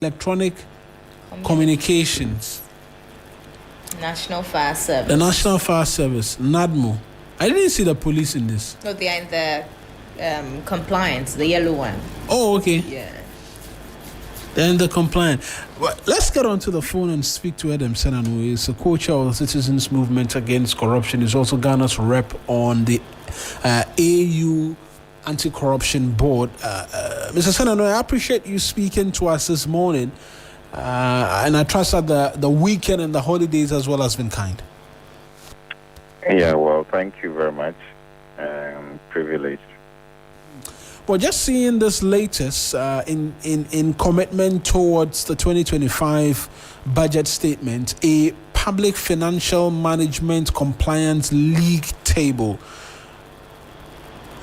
Electronic Communications. National Fire Service. The National Fire Service, NADMO. I didn't see the police in this. No, they are in the compliance, the yellow one. Oh, okay. Yeah. Then the compliant. Well, let's get onto the phone and speak to Adam Senano, who is a co-chair of the Citizens Movement Against Corruption. He's also Ghana's rep on the AU Anti-Corruption Board. Mr. Senano, I appreciate you speaking to us this morning, and I trust that the weekend and the holidays as well has been kind. Yeah, well, thank you very much. Privileged. Well, just seeing this latest in commitment towards the 2025 budget statement, a public financial management compliance league table.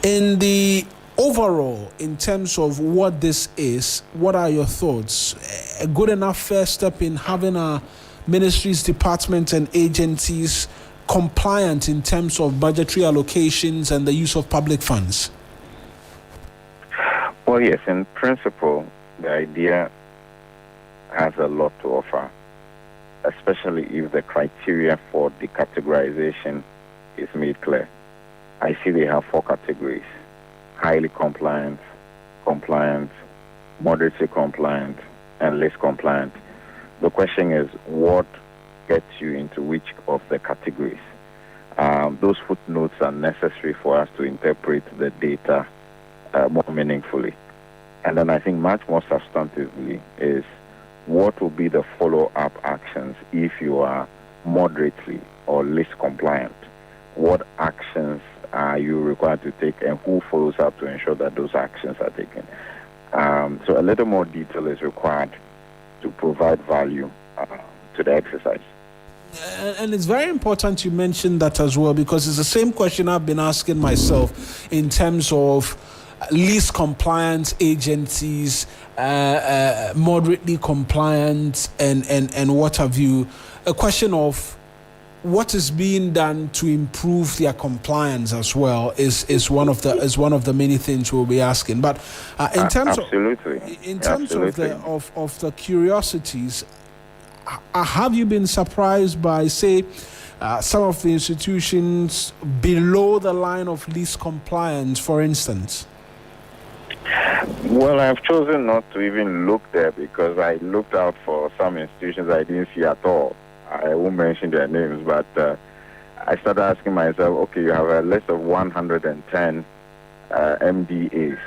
In the overall, in terms of what this is, what are your thoughts? A good enough first step in having our ministries, departments, and agencies compliant in terms of budgetary allocations and the use of public funds? Well, yes, in principle, the idea has a lot to offer, especially if the criteria for the categorization is made clear. I see they have 4 categories: highly compliant, compliant, moderately compliant, and less compliant. The question is, what gets you into which of the categories? Those footnotes are necessary for us to interpret the data more meaningfully. And then I think much more substantively is what will be the follow-up actions if you are moderately or less compliant? What actions are you required to take, and who follows up to ensure that those actions are taken? So a little more detail is required to provide value to the exercise. And it's very important you mention that as well, because it's the same question I've been asking myself in terms of least compliant agencies, moderately compliant, and what have you. A question of what is being done to improve their compliance as well is one of the many things we'll be asking. But in terms absolutely. of the curiosities, have you been surprised by, say, some of the institutions below the line of least compliance, for instance? Well, I've chosen not to even look there because I looked out for some institutions I didn't see at all. I won't mention their names, but I started asking myself, okay, you have a list of 110 MDAs.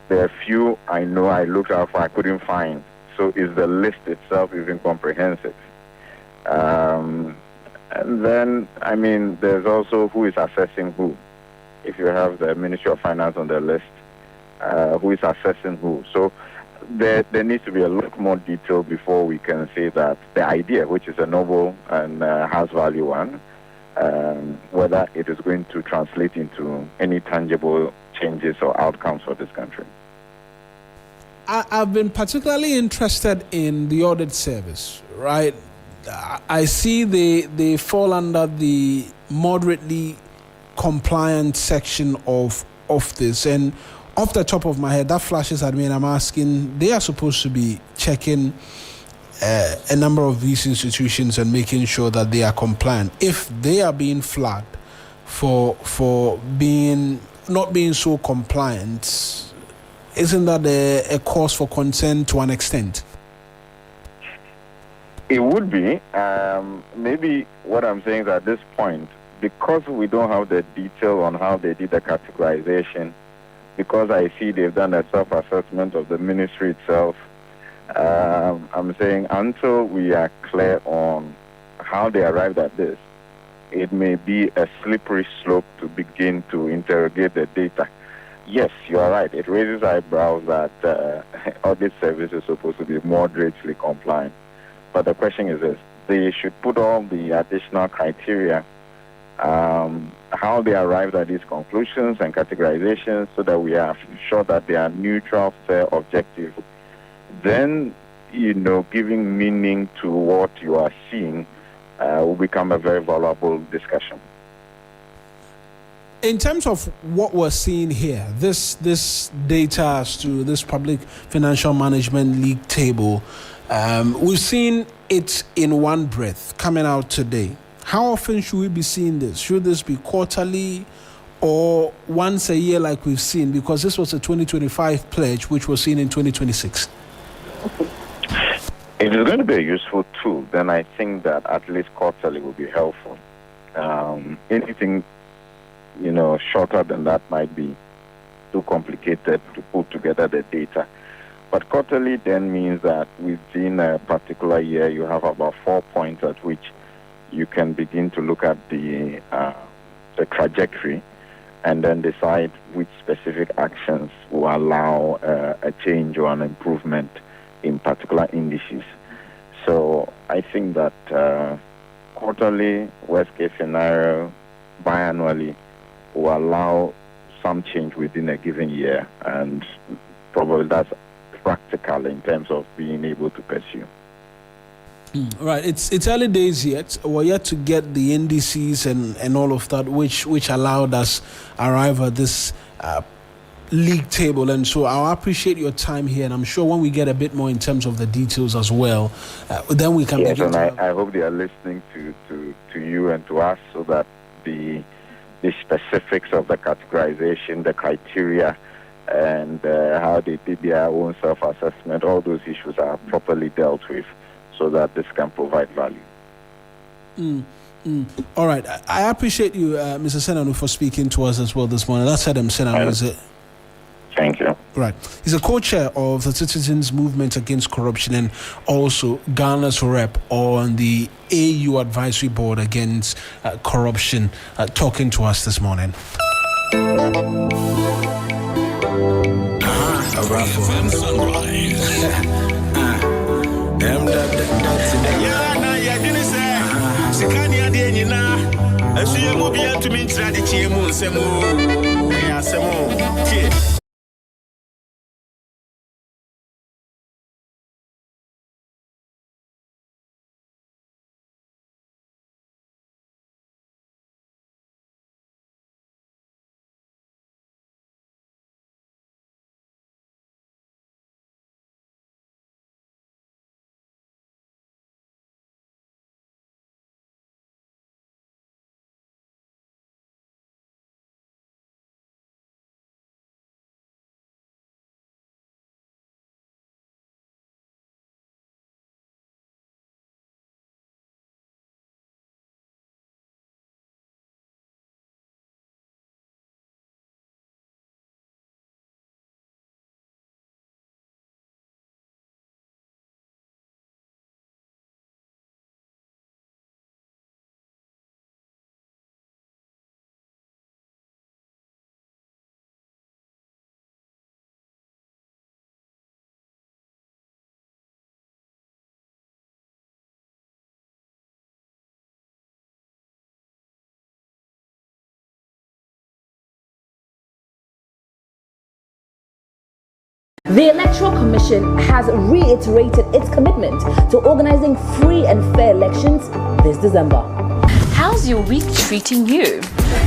There are few I know I looked out for, I couldn't find. So is the list itself even comprehensive? And then, I mean, there's also who is assessing who. If you have the Ministry of Finance on the list, who is assessing who. So there needs to be a lot more detail before we can say that the idea, which is a noble and has value one, whether it is going to translate into any tangible changes or outcomes for this country. I've been particularly interested in the audit service, right? I see they fall under the moderately compliant section of this, and off the top of my head, that flashes at me, and I'm asking, they are supposed to be checking a number of these institutions and making sure that they are compliant. If they are being flagged for not being so compliant, isn't that a cause for concern to an extent? It would be. Maybe what I'm saying is at this point, because we don't have the detail on how they did the categorization, because I see they've done a self-assessment of the ministry itself, I'm saying until we are clear on how they arrived at this, it may be a slippery slope to begin to interrogate the data. Yes, you are right. It raises eyebrows that audit service is supposed to be moderately compliant. But the question is this: they should put all the additional criteria, how they arrived at these conclusions and categorizations, so that we are sure that they are neutral, fair, objective. Then, giving meaning to what you are seeing will become a very valuable discussion. In terms of what we're seeing here, this data as to this Public Financial Management League table, we've seen it in one breath coming out today. How often should we be seeing this? Should this be quarterly or once a year like we've seen? Because this was a 2025 pledge, which was seen in 2026. If it's going to be a useful tool, then I think that at least quarterly will be helpful. Anything, shorter than that might be too complicated to put together the data. But quarterly then means that within a particular year, you have about 4 points at which you can begin to look at the trajectory and then decide which specific actions will allow a change or an improvement in particular indices. So I think that quarterly, worst case scenario, biannually will allow some change within a given year, and probably that's practical in terms of being able to pursue. Right, it's early days yet. We're yet to get the indices and all of that, which allowed us arrive at this league table. And so I'll appreciate your time here, and I'm sure when we get a bit more in terms of the details as well, then we can begin. Yes, and I hope they are listening to you and to us, so that the specifics of the categorization, the criteria, and how they did their own self-assessment, all those issues are properly dealt with, so that this can provide value. All right. I appreciate you, Mr. Senanu, for speaking to us as well this morning. That's Adam Senanu, is it? Thank you. Right. He's a co-chair of the Citizens Movement Against Corruption and also Ghana's rep on the AU Advisory Board Against Corruption, talking to us this morning. The Electoral Commission has reiterated its commitment to organizing free and fair elections this December. How's your week treating you?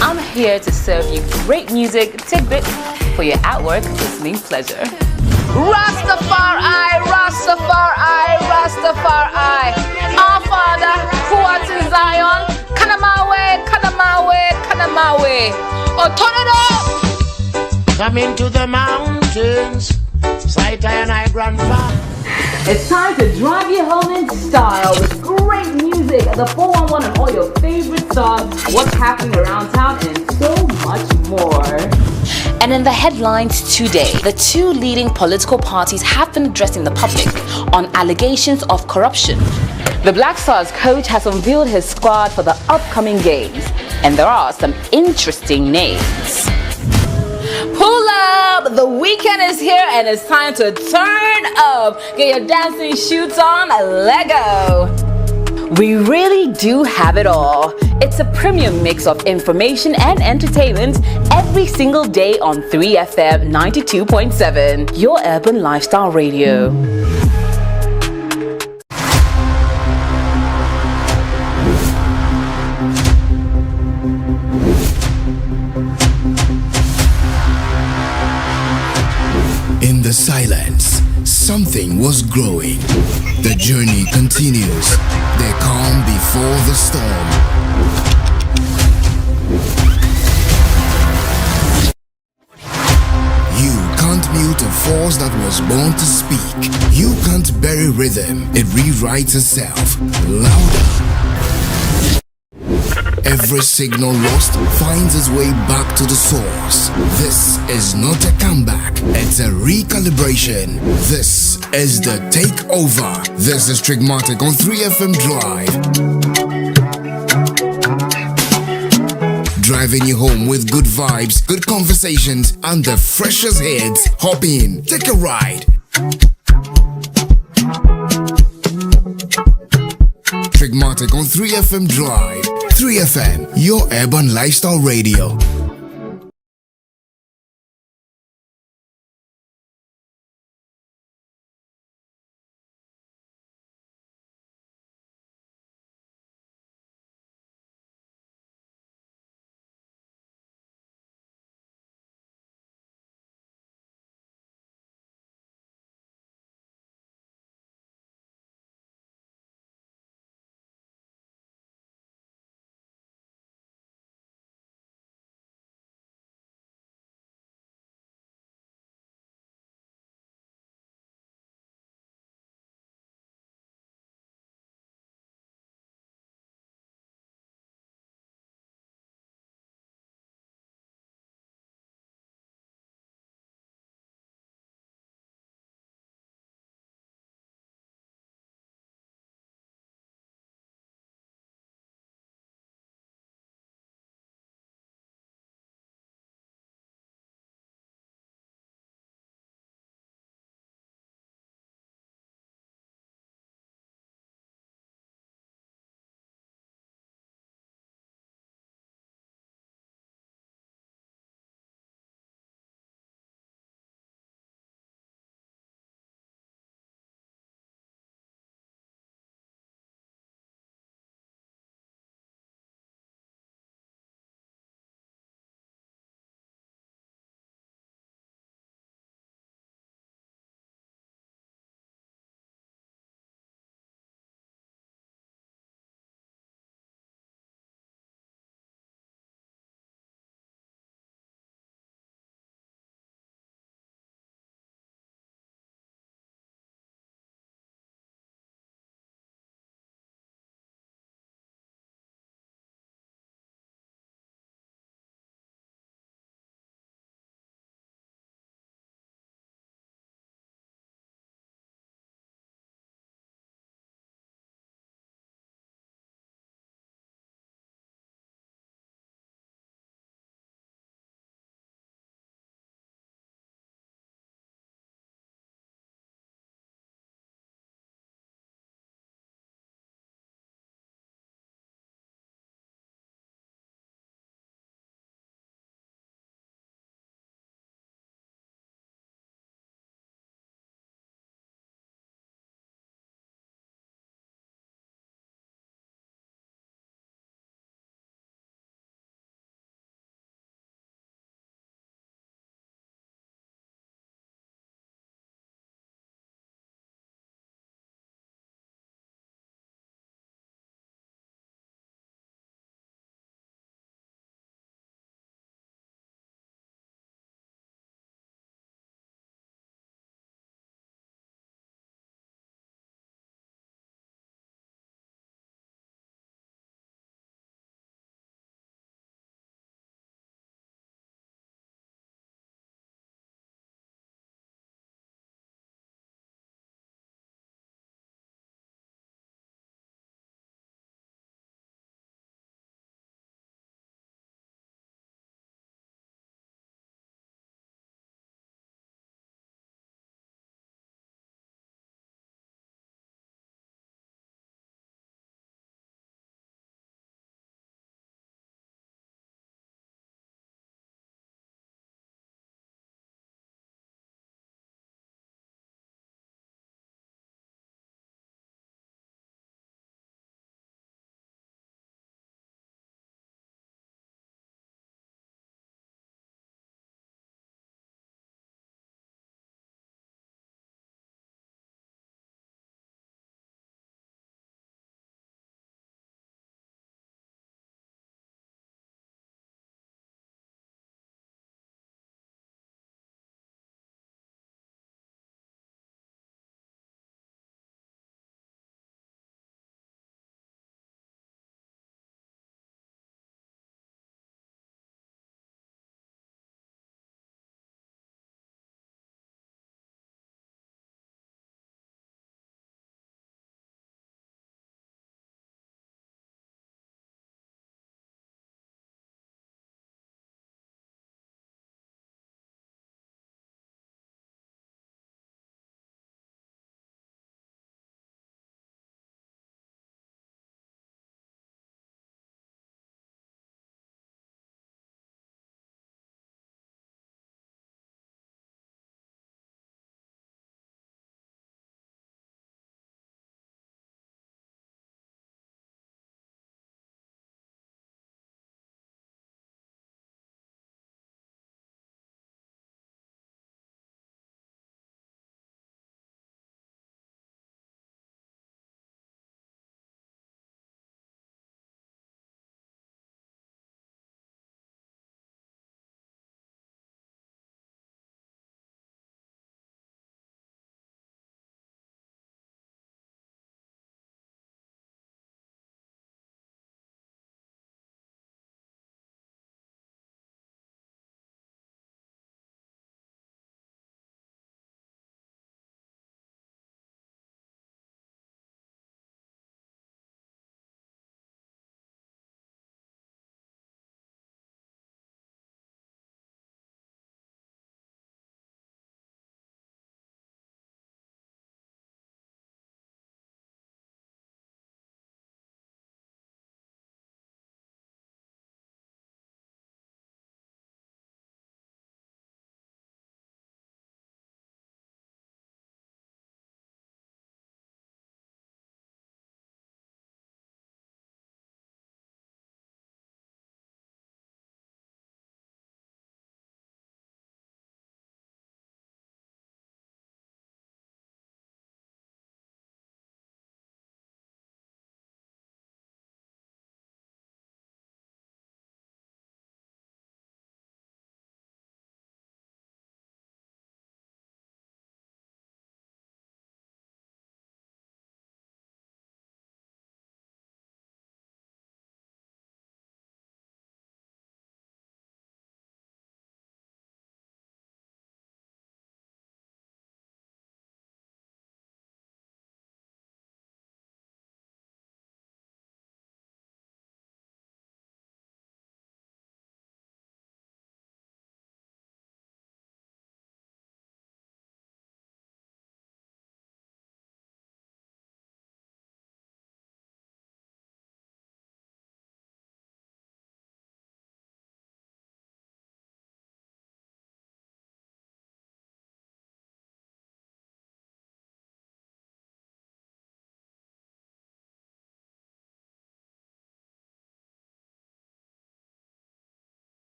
I'm here to serve you great music tidbits for your at-work listening pleasure. Rastafari, Rastafari, Rastafari. Our Father, who art in Zion, Kanamawe, Kanamawe, Kanamawe. Oh, turn it up! Come into the mountains, sight and I grandfather. It's time to drive you home in style with great music, the 411 and all your favorite songs, what's happening around town, and so much more. And in the headlines today, the two leading political parties have been addressing the public on allegations of corruption. The Black Stars coach has unveiled his squad for the upcoming games, and there are some interesting names. Pull up! The weekend is here and it's time to turn up. Get your dancing shoes on, Lego. We really do have it all. It's a premium mix of information and entertainment every single day on 3FM 92.7, your urban lifestyle radio. was growing. The journey continues. They calm before the storm. You can't mute a force that was born to speak. You can't bury rhythm. It rewrites itself. Louder. Every signal lost finds its way back to the source. This is not a comeback, it's a recalibration. This is the takeover. This is Trigmatic on 3FM Drive. Driving you home with good vibes, good conversations, and the freshest hits. Hop in, take a ride. Trigmatic on 3FM Drive. 3FM, your urban lifestyle radio.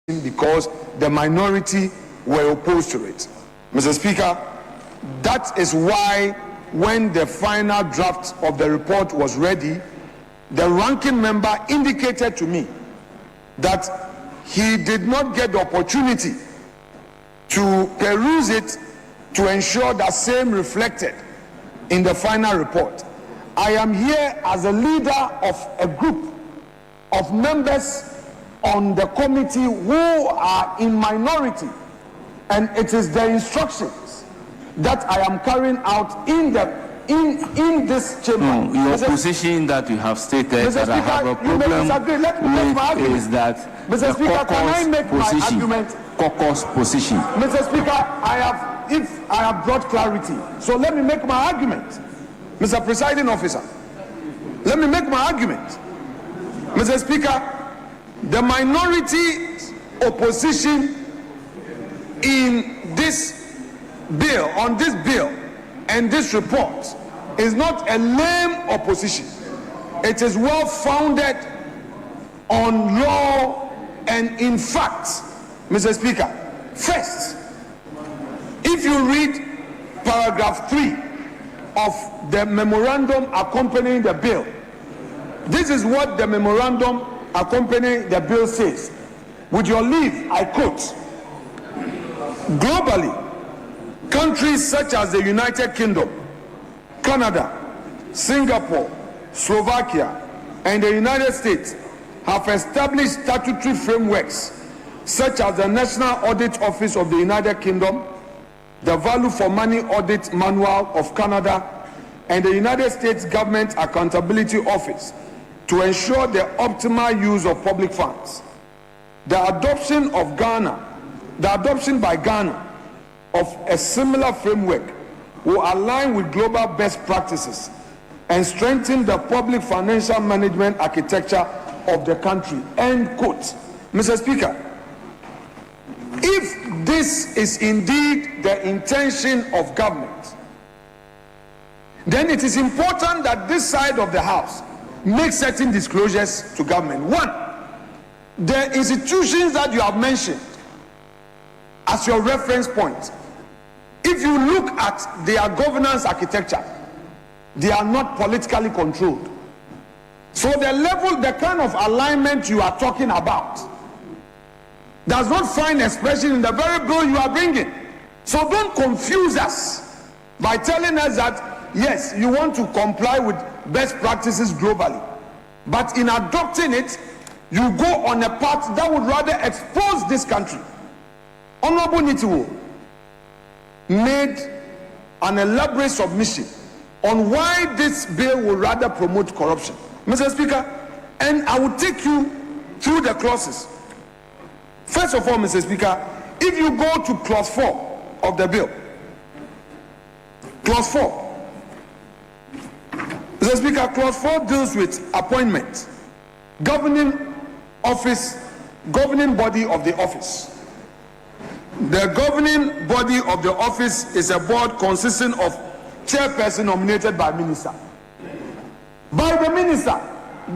because the minority were opposed to it. Mr. Speaker, that is why when the final draft of the report was ready, the ranking member indicated to me that he did not get the opportunity to peruse it to ensure that same reflected in the final report. I am here as a leader of a group of members on the committee who are in minority, and it is the instructions that I am carrying out in this chamber. Your position that you have stated Mr. that I have a problem with is that Mr. Speaker, can I make my argument? Caucus position. Mr. Speaker, if I have brought clarity, so let me make my argument. Mr. Presiding Officer, let me make my argument. Mr. Speaker, the minority opposition in this bill, on this bill and this report is not a lame opposition. It is well founded on law and in fact, Mr. Speaker. First, if you read paragraph 3 of the memorandum accompanying the bill, this is what the memorandum accompanying the bill says. With your leave, I quote, globally, countries such as the United Kingdom, Canada, Singapore, Slovakia, and the United States have established statutory frameworks such as the National Audit Office of the United Kingdom, the Value for Money Audit Manual of Canada, and the United States Government Accountability Office to ensure the optimal use of public funds. The adoption by Ghana of a similar framework will align with global best practices and strengthen the public financial management architecture of the country. End quote. Mr. Speaker, if this is indeed the intention of government, then it is important that this side of the house make certain disclosures to government. One, the institutions that you have mentioned as your reference point, if you look at their governance architecture, they are not politically controlled. So the kind of alignment you are talking about does not find expression in the very bill you are bringing. So don't confuse us by telling us that, yes, you want to comply with best practices globally, but in adopting it, you go on a path that would rather expose this country. Honorable Nitiwo made an elaborate submission on why this bill will rather promote corruption. Mr. Speaker, and I will take you through the clauses. First of all, Mr. Speaker, if you go to clause 4 of the bill, clause 4, Mr. Speaker, clause 4 deals with appointment, governing body of the office. The governing body of the office is a board consisting of chairperson nominated by minister. By the minister,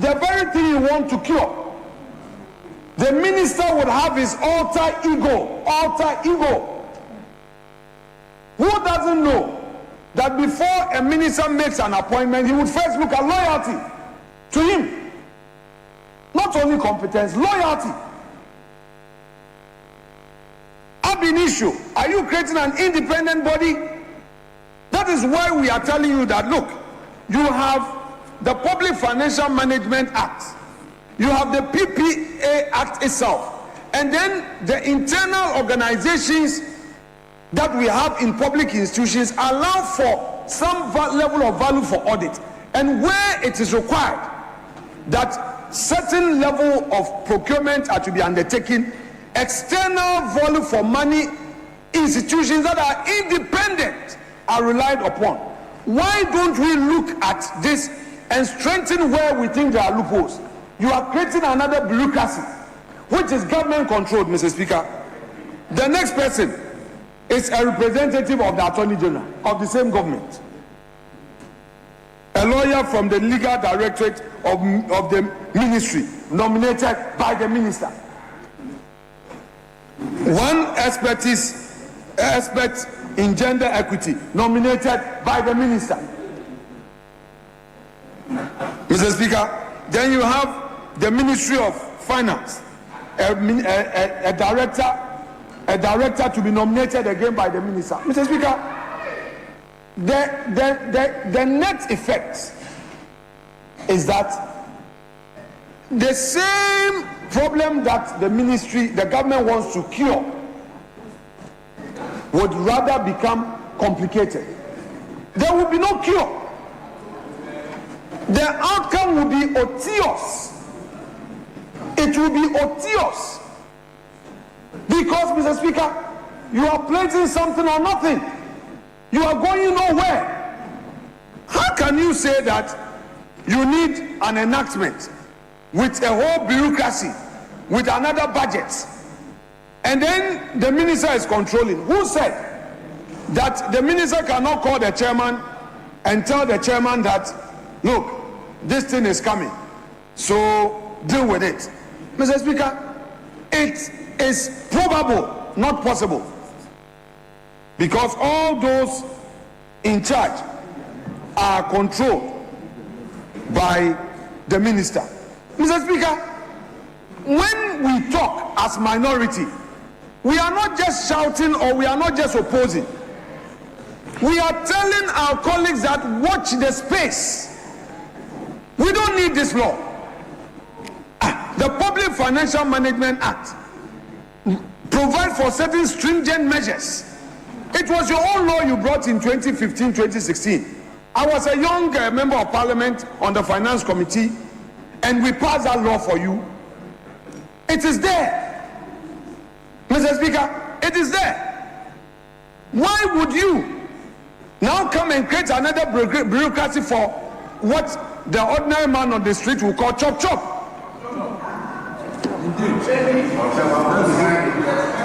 the very thing you want to cure. The minister would have his alter ego. Who doesn't know that before a minister makes an appointment, he would first look at loyalty to him? Not only competence, loyalty. Ab initio, are you creating an independent body? That is why we are telling you that, look, you have the Public Financial Management Act, you have the PPA Act itself, and then the internal organizations that we have in public institutions allow for some level of value for audit, and where it is required that certain level of procurement are to be undertaken, external value for money institutions that are independent are relied upon. Why don't we look at this and strengthen where we think there are loopholes? You are creating another bureaucracy which is government controlled, Mr. Speaker. The next person is a representative of the Attorney General of the same government, a lawyer from the legal directorate of the ministry nominated by the minister. One expert in gender equity nominated by the minister. Mr. Speaker, then you have the Ministry of Finance, a director to be nominated again by the minister. Mr. Speaker, the net effect is that the same problem that the government wants to cure would rather become complicated. There will be no cure. The outcome will be otious. It will be otious. Because, Mr. Speaker, you are planting something or nothing. You are going nowhere. How can you say that you need an enactment with a whole bureaucracy, with another budget, and then the minister is controlling? Who said that the minister cannot call the chairman and tell the chairman that, look, this thing is coming, so deal with it? Mr. Speaker, it is probable, not possible, because all those in charge are controlled by the minister. Mr. Speaker, when we talk as minority, we are not just shouting or we are not just opposing. We are telling our colleagues that watch the space. We don't need this law. The Public Financial Management Act provides for certain stringent measures. It was your own law you brought in 2015, 2016. I was a young member of parliament on the finance committee, and we passed that law for you. It is there. Mr. Speaker, it is there. Why would you now come and create another bureaucracy for what the ordinary man on the street will call chop chop?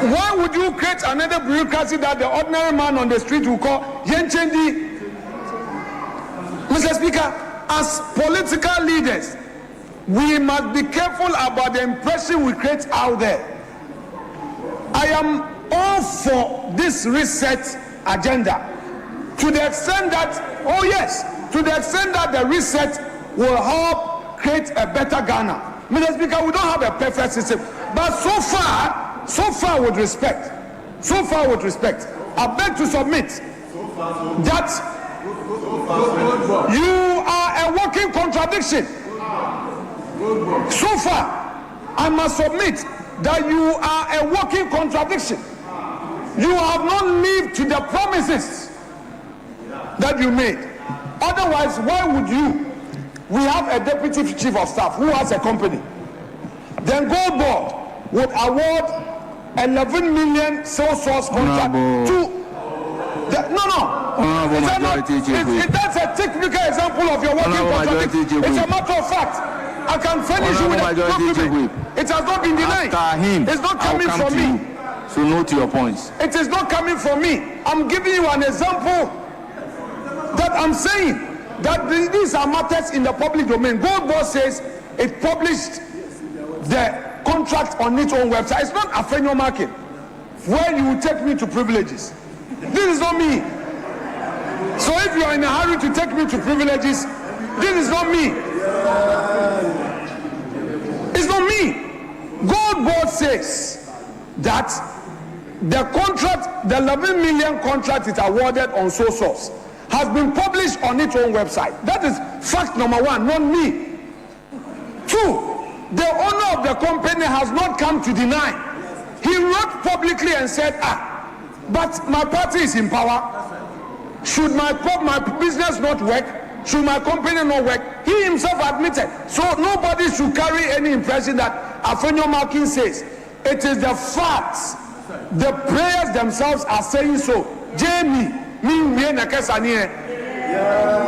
Why would you create another bureaucracy that the ordinary man on the street will call yenchendi? Mr. Speaker, as political leaders, we must be careful about the impression we create out there. I am all for this reset agenda, to the extent that, oh yes, to the extent that the reset will help create a better Ghana. Mr. Speaker, we don't have a perfect system, but so far with respect, I beg to submit that you are a walking contradiction. So far, I must submit that you are a walking contradiction. You have not lived to the promises that you made. Otherwise, why would you? We have a deputy chief of staff who has a company. Then Gold Board would award 11 million sole source contract to that's a typical example of your working contradiction. It's a matter of fact. I can furnish you with a document. It has not been denied. It's not coming from me. So note your points. It is not coming from me. I'm giving you an example that I'm saying that these are matters in the public domain. Gold Board says it published the contract on its own website. It's not a Afenyo market where you will take me to privileges. This is not me. So if you are in a hurry to take me to privileges, this is not me. It's not me. Gold Board says that the contract, the 11 million contract it awarded on sole source, has been published on its own website. That is fact number one, not me. Two, the owner of the company has not come to deny. He wrote publicly and said, but my party is in power. Should my business not work? Should my company not work? He himself admitted. So nobody should carry any impression that Afenyo Markin says. It is the facts. The prayers themselves are saying so. Jamie, me na kesanie.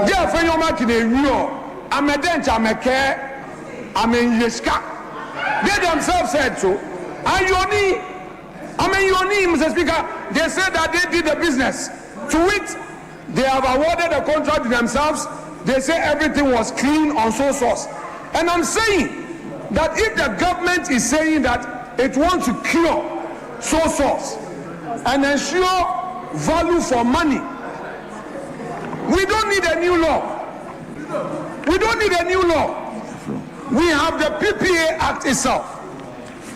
Je Afenyo Markin e rio. Amedencha ameke. Amen yeska. They themselves said so. Ayoni, Mr. Speaker, they said that they did the business. To it, they have awarded the contract to themselves. They say everything was clean on sole source. And I'm saying that if the government is saying that it wants to cure sole source and ensure value for money. We don't need a new law. We don't need a new law. We have the PPA Act itself.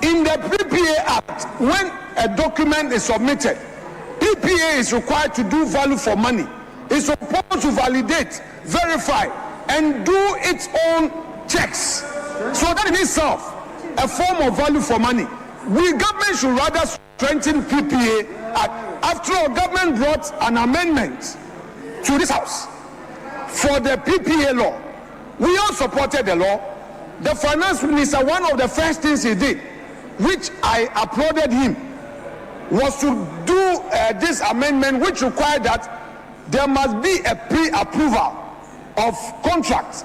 In the PPA Act, when a document is submitted, PPA is required to do value for money. It's supposed to validate, verify, and do its own checks. So that in itself, a form of value for money. We government should rather strengthen PPA Act. After all, government brought an amendment to this house for the PPA law. We all supported the law. The finance minister, one of the first things he did, which I applauded him, was to do this amendment which required that there must be a pre-approval of contracts,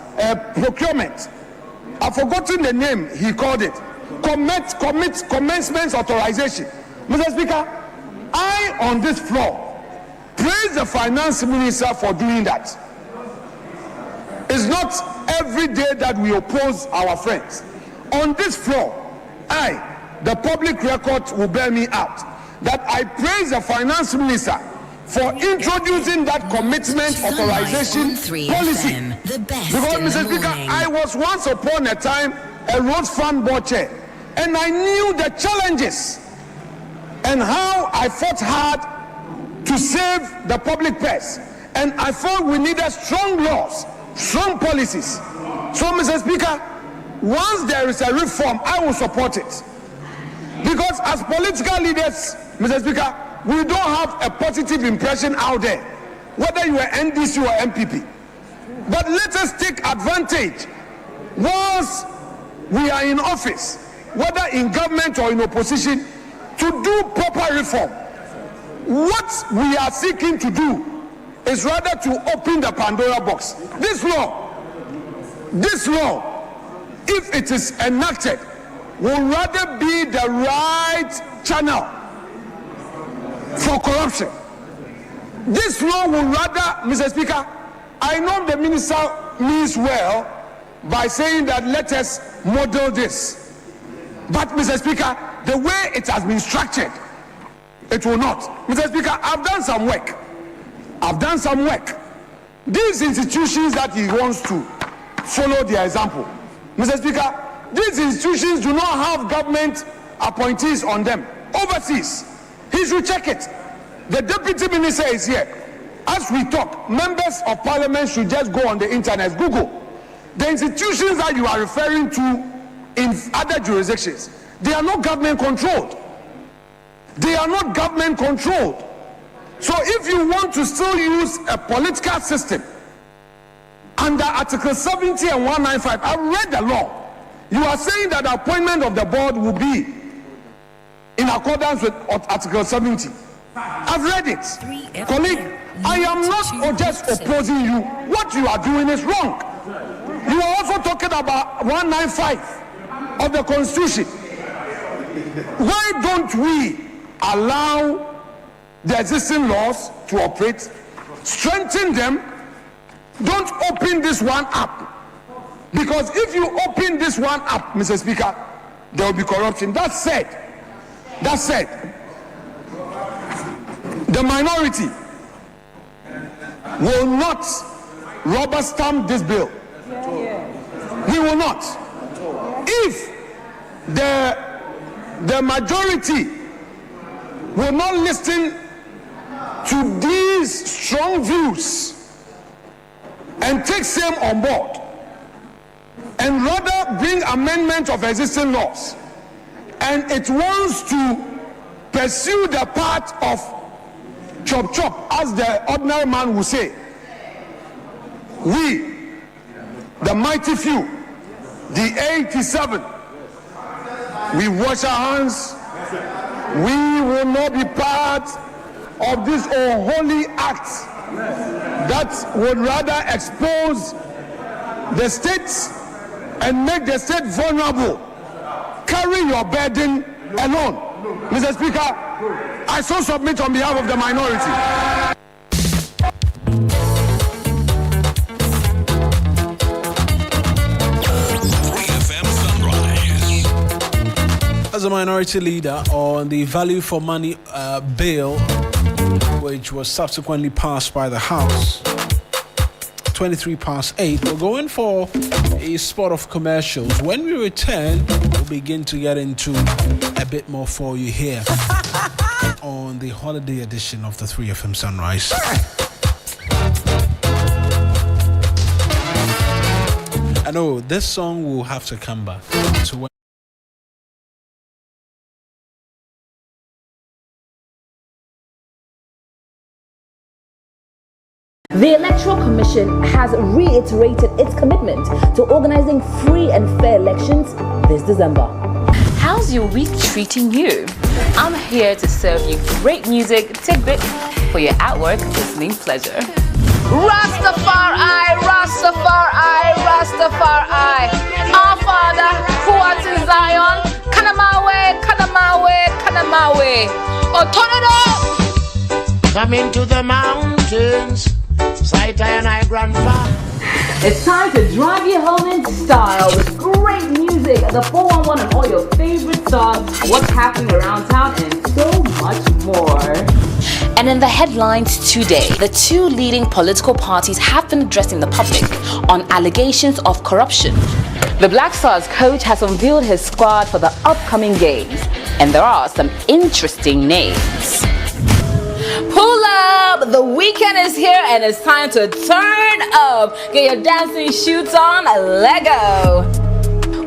procurement. I've forgotten the name he called it. Commencement authorization. Mr. Speaker, I on this floor praise the finance minister for doing that. It's not every day that we oppose our friends. On this floor, the public record will bear me out that I praise the finance minister for introducing that commitment authorization policy. Because, Mr. Speaker, I was once upon a time a road fund board chair, and I knew the challenges and how I fought hard to save the public purse. And I thought we needed strong laws, strong policies. So, Mr. Speaker, once there is a reform, I will support it. Because as political leaders, Mr. Speaker, we don't have a positive impression out there, whether you are NDC or MPP. But let us take advantage once we are in office, whether in government or in opposition, to do proper reform. What we are seeking to do is rather to open the Pandora box. This law, if it is enacted, will rather be the right channel for corruption. This law will rather, Mr. Speaker, I know the minister means well by saying that let us model this. But, Mr. Speaker, the way it has been structured, it will not. Mr. Speaker, I've done some work. These institutions that he wants to follow their example, Mr. Speaker, these institutions do not have government appointees on them. Overseas, he should check it. The deputy minister is here. As we talk, members of parliament should just go on the internet, Google. The institutions that you are referring to in other jurisdictions, they are not government controlled. They are not government controlled. So if you want to still use a political system under Article 70 and 195, I've read the law. You are saying that the appointment of the board will be in accordance with Article 70. I've read it. Colleague, I am not just opposing you. What you are doing is wrong. You are also talking about 195 of the Constitution. Why don't we allow the existing laws to operate, strengthen them, don't open this one up? Because if you open this one up, Mr. Speaker, there will be corruption. That said, the minority will not rubber stamp this bill. We will not. If the majority will not listen to these strong views and take same on board, and rather bring amendment of existing laws, and it wants to pursue the path of chop chop, as the ordinary man will say, we, the mighty few, the 87, we wash our hands. We will not be part of this unholy act that would rather expose the states and make the state vulnerable. Carry your burden alone. Mr. Speaker, I so submit on behalf of the minority. as a minority leader on the value for money bill, which was subsequently passed by the House. 23 past 8. We're going for a spot of commercials. When we return, we'll begin to get into a bit more for you here on the holiday edition of the 3FM Sunrise. I know this song will have to come back to The Electoral Commission has reiterated its commitment to organizing free and fair elections this December. How's your week treating you? I'm here to serve you great music tidbits for your at-work listening pleasure. Rastafari, Rastafari, Rastafari. Our Father, who art in Zion, Kanamawe, Kanamawe, Kanamawe. Oh, turn it up! Come into the mountains, sight and I grandfather. It's time to drive you home in style with great music, the 411 and all your favorite stars, what's happening around town, and so much more. And in the headlines today, the two leading political parties have been addressing the public on allegations of corruption. The Black Stars coach has unveiled his squad for the upcoming games, and there are some interesting names. Pull up! The weekend is here and it's time to turn up. Get your dancing shoes on, Lego.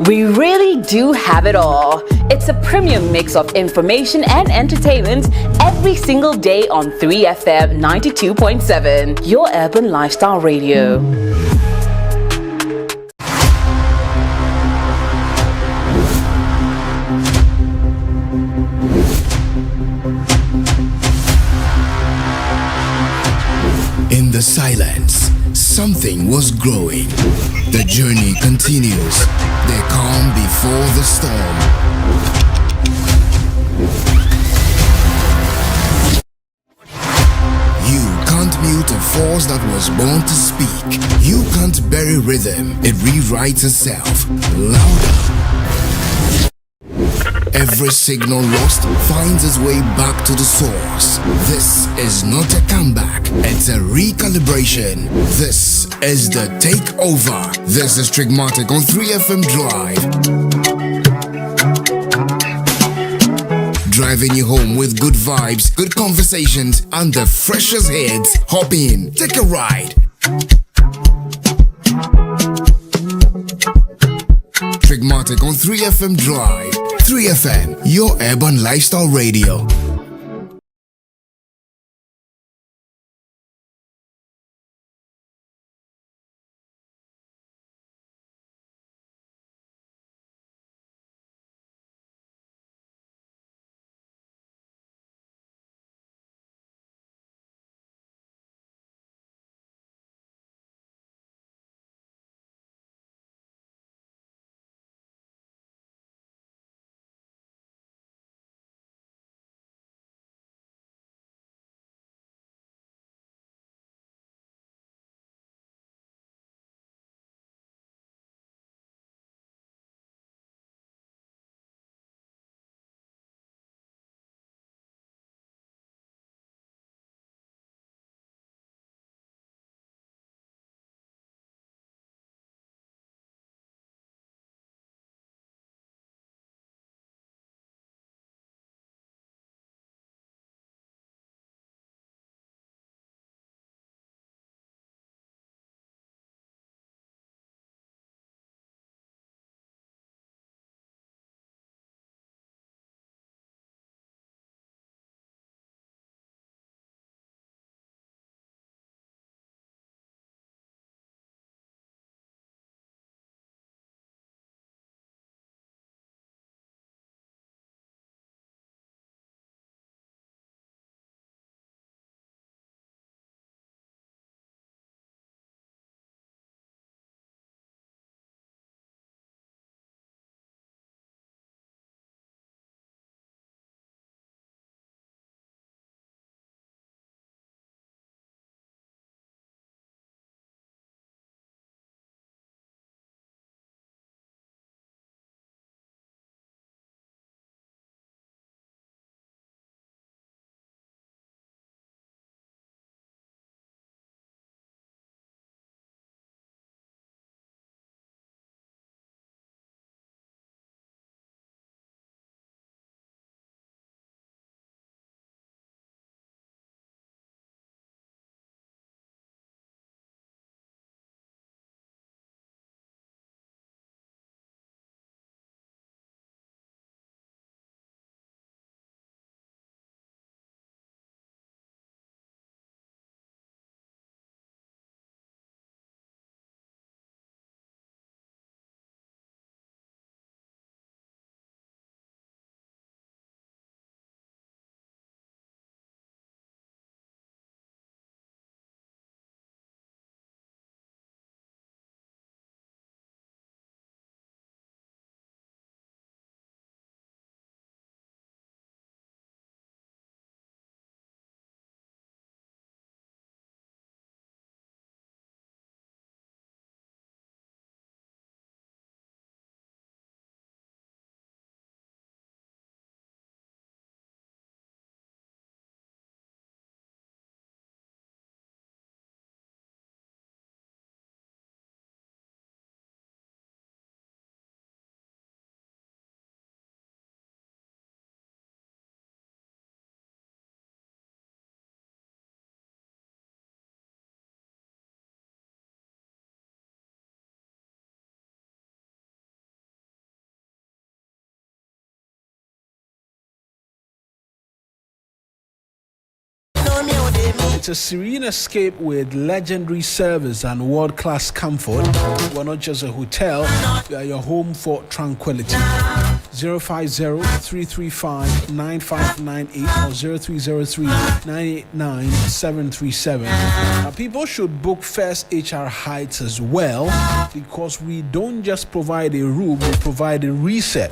We really do have it all. It's a premium mix of information and entertainment every single day on 3FM 92.7, your urban lifestyle radio. In the silence, something was growing. The journey continues. The calm before the storm. You can't mute a force that was born to speak. You can't bury rhythm. It rewrites itself. Louder. Every signal lost finds its way back to the source. This is not a comeback, it's a recalibration. This is the takeover. This is Trigmatic on 3FM Drive. Driving you home with good vibes, good conversations, and the freshest hits. Hop in, take a ride. Trigmatic on 3FM Drive. 3FM, your urban lifestyle radio. It's a serene escape with legendary service and world-class comfort. We're not just a hotel, we are your home for tranquility. 050-335-9598 or 0303-989-737. Now, people should book First HR Heights as well, because we don't just provide a room, we provide a reset.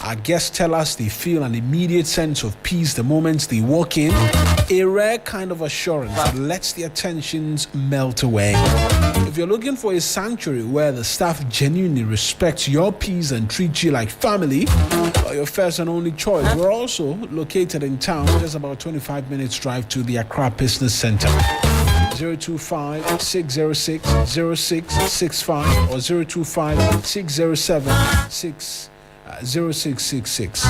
Our guests tell us they feel an immediate sense of peace the moment they walk in, a rare kind of assurance that lets their tensions melt away. If you're looking for a sanctuary where the staff genuinely respects your peace and treats you like family, or your first and only choice, we're also located in town, just about 25 minutes drive to the Accra Business Center. 025-606-0665 or 025-607-0666.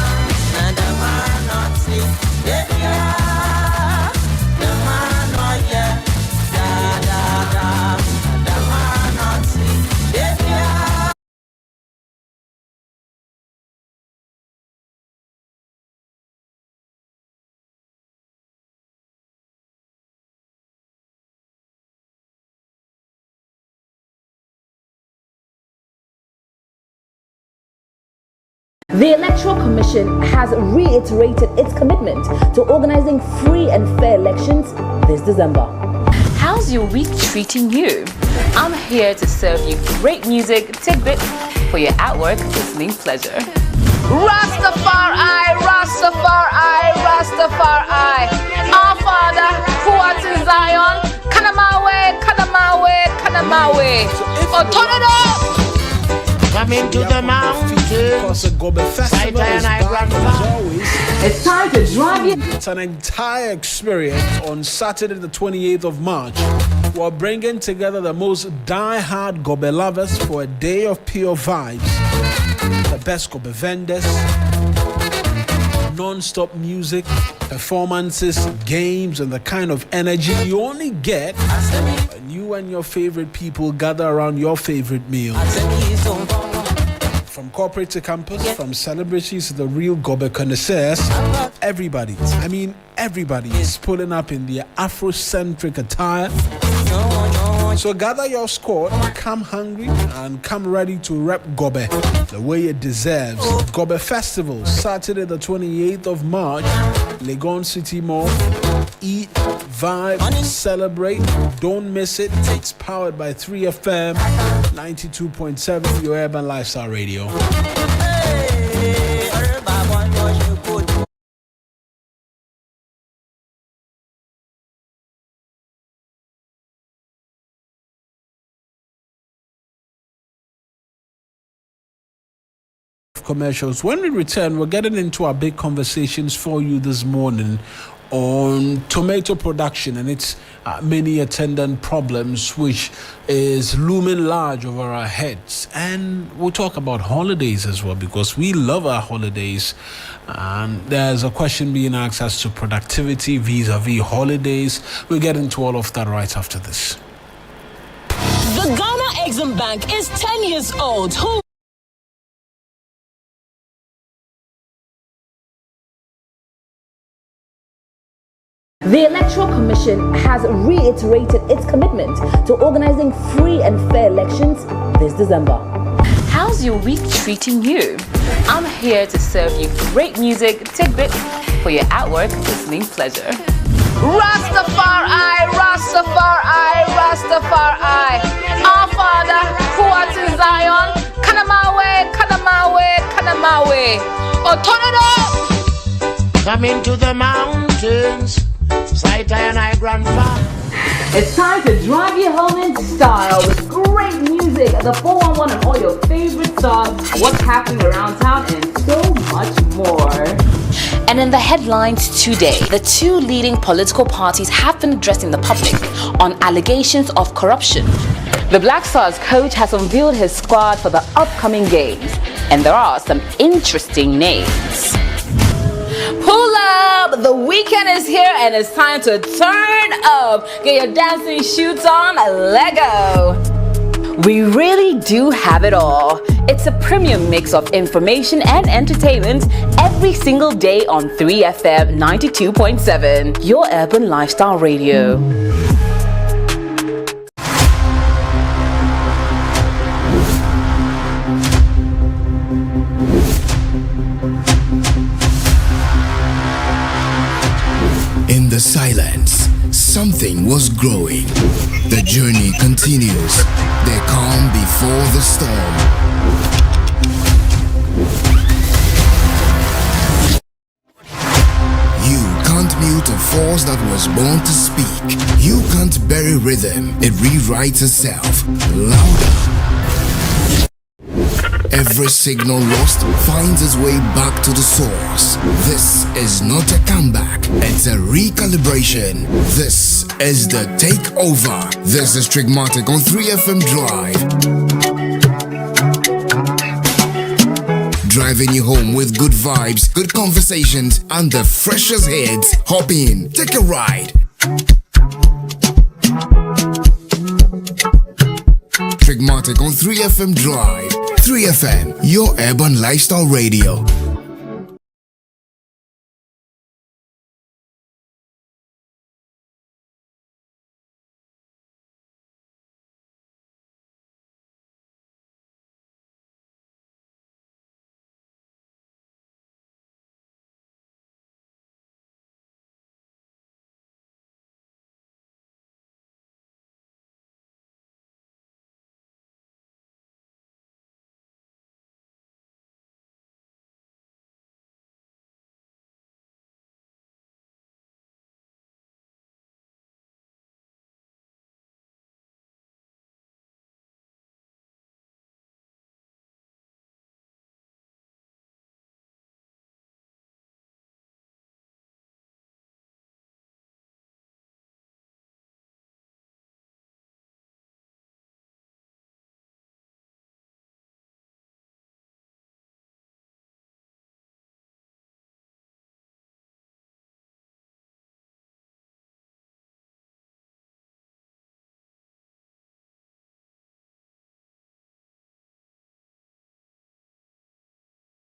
The Electoral Commission has reiterated its commitment to organizing free and fair elections this December. How's your week treating you? I'm here to serve you great music tidbits for your at-work listening pleasure. Rastafari, Rastafari, Rastafari. Our Father, who art in Zion, Kanamawe, Kanamawe, Kanamawe. Oh, turn it up! Coming to the mountains. Because the Gobe Festival is back, as always. It's time to drive you. It's an entire experience on Saturday the 28th of March. We're bringing together the most die-hard Gobe lovers for a day of pure vibes. The best Gobe vendors, non-stop music, performances, games, and the kind of energy you only get when you and your favorite people gather around your favorite meal. From corporate to campus, from celebrities to the real Gobe connoisseurs, everybody is pulling up in their Afrocentric attire. So gather your squad, come hungry, and come ready to rep Gobe the way it deserves. Gobe Festival, Saturday the 28th of March, Legon City Mall. Eat, vibe, celebrate, don't miss it. It's powered by 3FM 92.7, your urban lifestyle radio. Commercials. When we return, we're getting into our big conversations for you this morning on tomato production and its many attendant problems, which is looming large over our heads. And we'll talk about holidays as well, because we love our holidays. And there's a question being asked as to productivity vis-a-vis holidays. We'll get into all of that right after this. The Ghana Exim Bank is 10 years old. The Electoral Commission has reiterated its commitment to organizing free and fair elections this December. How's your week treating you? I'm here to serve you great music tidbits for your at-work listening pleasure. Rastafari, Rastafari, Rastafari. Our Father, who art in Zion, Kanamawe, Kanamawe, Kanamawe. Oh, turn it up! Coming to the mountains. Sight and I grandfather. It's time to drive you home in style with great music, the 411 and all your favorite stars, what's happening around town, and so much more. And in the headlines today, the two leading political parties have been addressing the public on allegations of corruption. The Black Stars coach has unveiled his squad for the upcoming games, and there are some interesting names. Pull up! The weekend is here and it's time to turn up. Get your dancing shoes on, Lego. We really do have it all. It's a premium mix of information and entertainment every single day on 3FM 92.7, your urban lifestyle radio. In the silence, something was growing. The journey continues. The calm before the storm. You can't mute a force that was born to speak. You can't bury rhythm. It rewrites itself. Louder. Every signal lost finds its way back to the source. This is not a comeback, it's a recalibration. This is the takeover. This is Trigmatic on 3FM Drive. Driving you home with good vibes, good conversations, and the freshest hits. Hop in, take a ride. Trigmatic on 3FM Drive. 3FM, your urban lifestyle radio.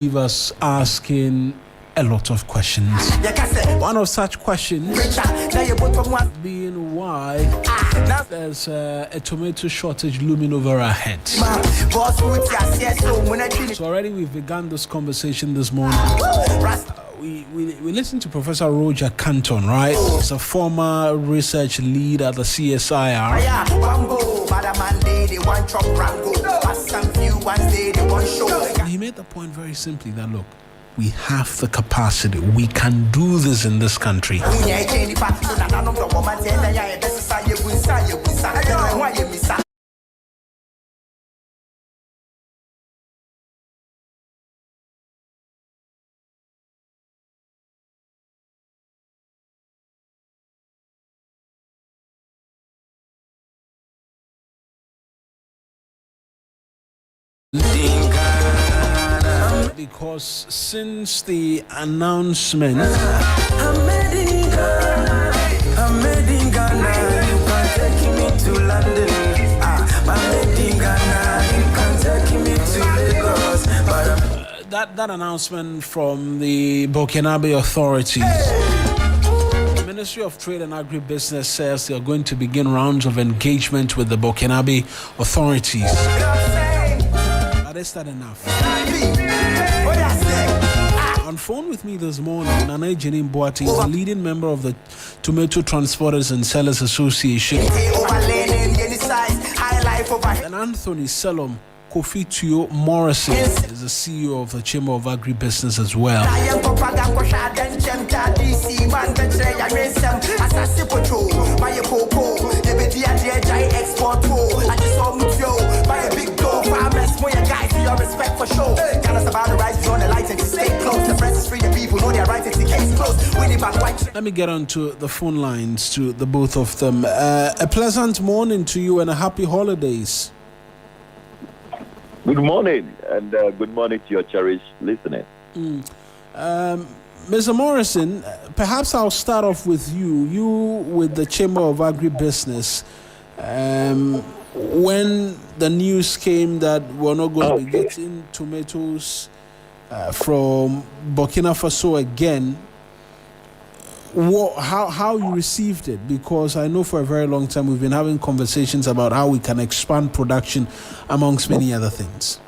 Leave us asking a lot of questions. One of such questions being why there's a tomato shortage looming over our heads. So already we've begun this conversation this morning. We listened to Professor Roger Canton, right? He's a former research lead at the CSIR. And he made the point very simply that, look, we have the capacity. We can do this in this country. Because since the announcement that announcement from the Burkinabe authorities, the Ministry of Trade and Agribusiness says they are going to begin rounds of engagement with the Burkinabe authorities. But is that enough? On phone with me this morning, Nana Jenim Boati is the leading member of the Tomato Transporters and Sellers Association. And Anthony Selom Kofi Tuyo Morrison is the CEO of the Chamber of Agribusiness as well. Let me get on to the phone lines to the both of them. A pleasant morning to you and a happy holidays. Good morning, and good morning to your cherished listeners. Mr. Morrison, perhaps I'll start off with you. You with the Chamber of Agribusiness. When the news came that we're not going to be getting tomatoes from Burkina Faso again. How you received it? Because I know for a very long time we've been having conversations about how we can expand production amongst many other things.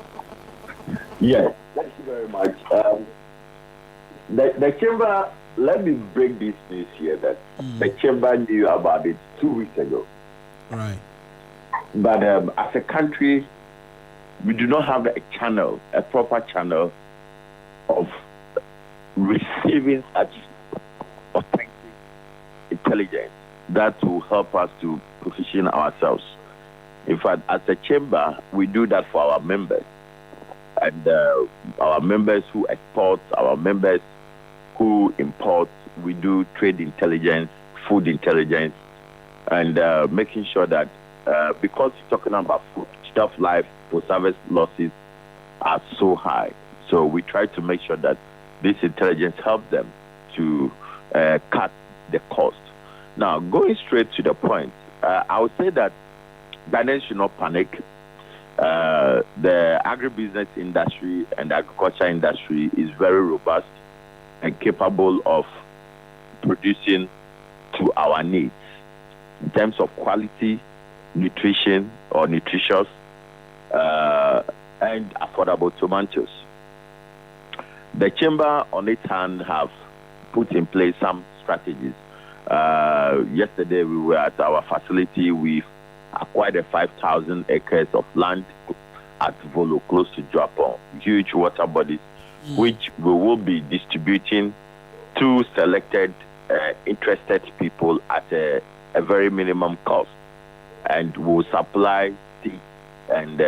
Yes, thank you very much. The chamber, let me break this news here that the chamber knew about it 2 weeks ago. Right. But as a country, we do not have a channel, a proper channel of receiving such authentic intelligence that will help us to position ourselves. In fact, as a chamber, we do that for our members. And our members who export, our members who import, we do trade intelligence, food intelligence, and making sure that because you're talking about food, shelf life, post-harvest losses are so high. So we try to make sure that this intelligence helps them to cut the cost. Now, going straight to the point, I would say that Ghanaians should not panic. The agribusiness industry and the agriculture industry is very robust and capable of producing to our needs in terms of quality, nutrition or nutritious, and affordable tomatoes. The chamber on its hand have put in place some strategies. Yesterday we were at our facility. We've acquired 5,000 acres of land at Volo, close to Japan, huge water bodies, which we will be distributing to selected interested people at a very minimum cost, and will supply seed and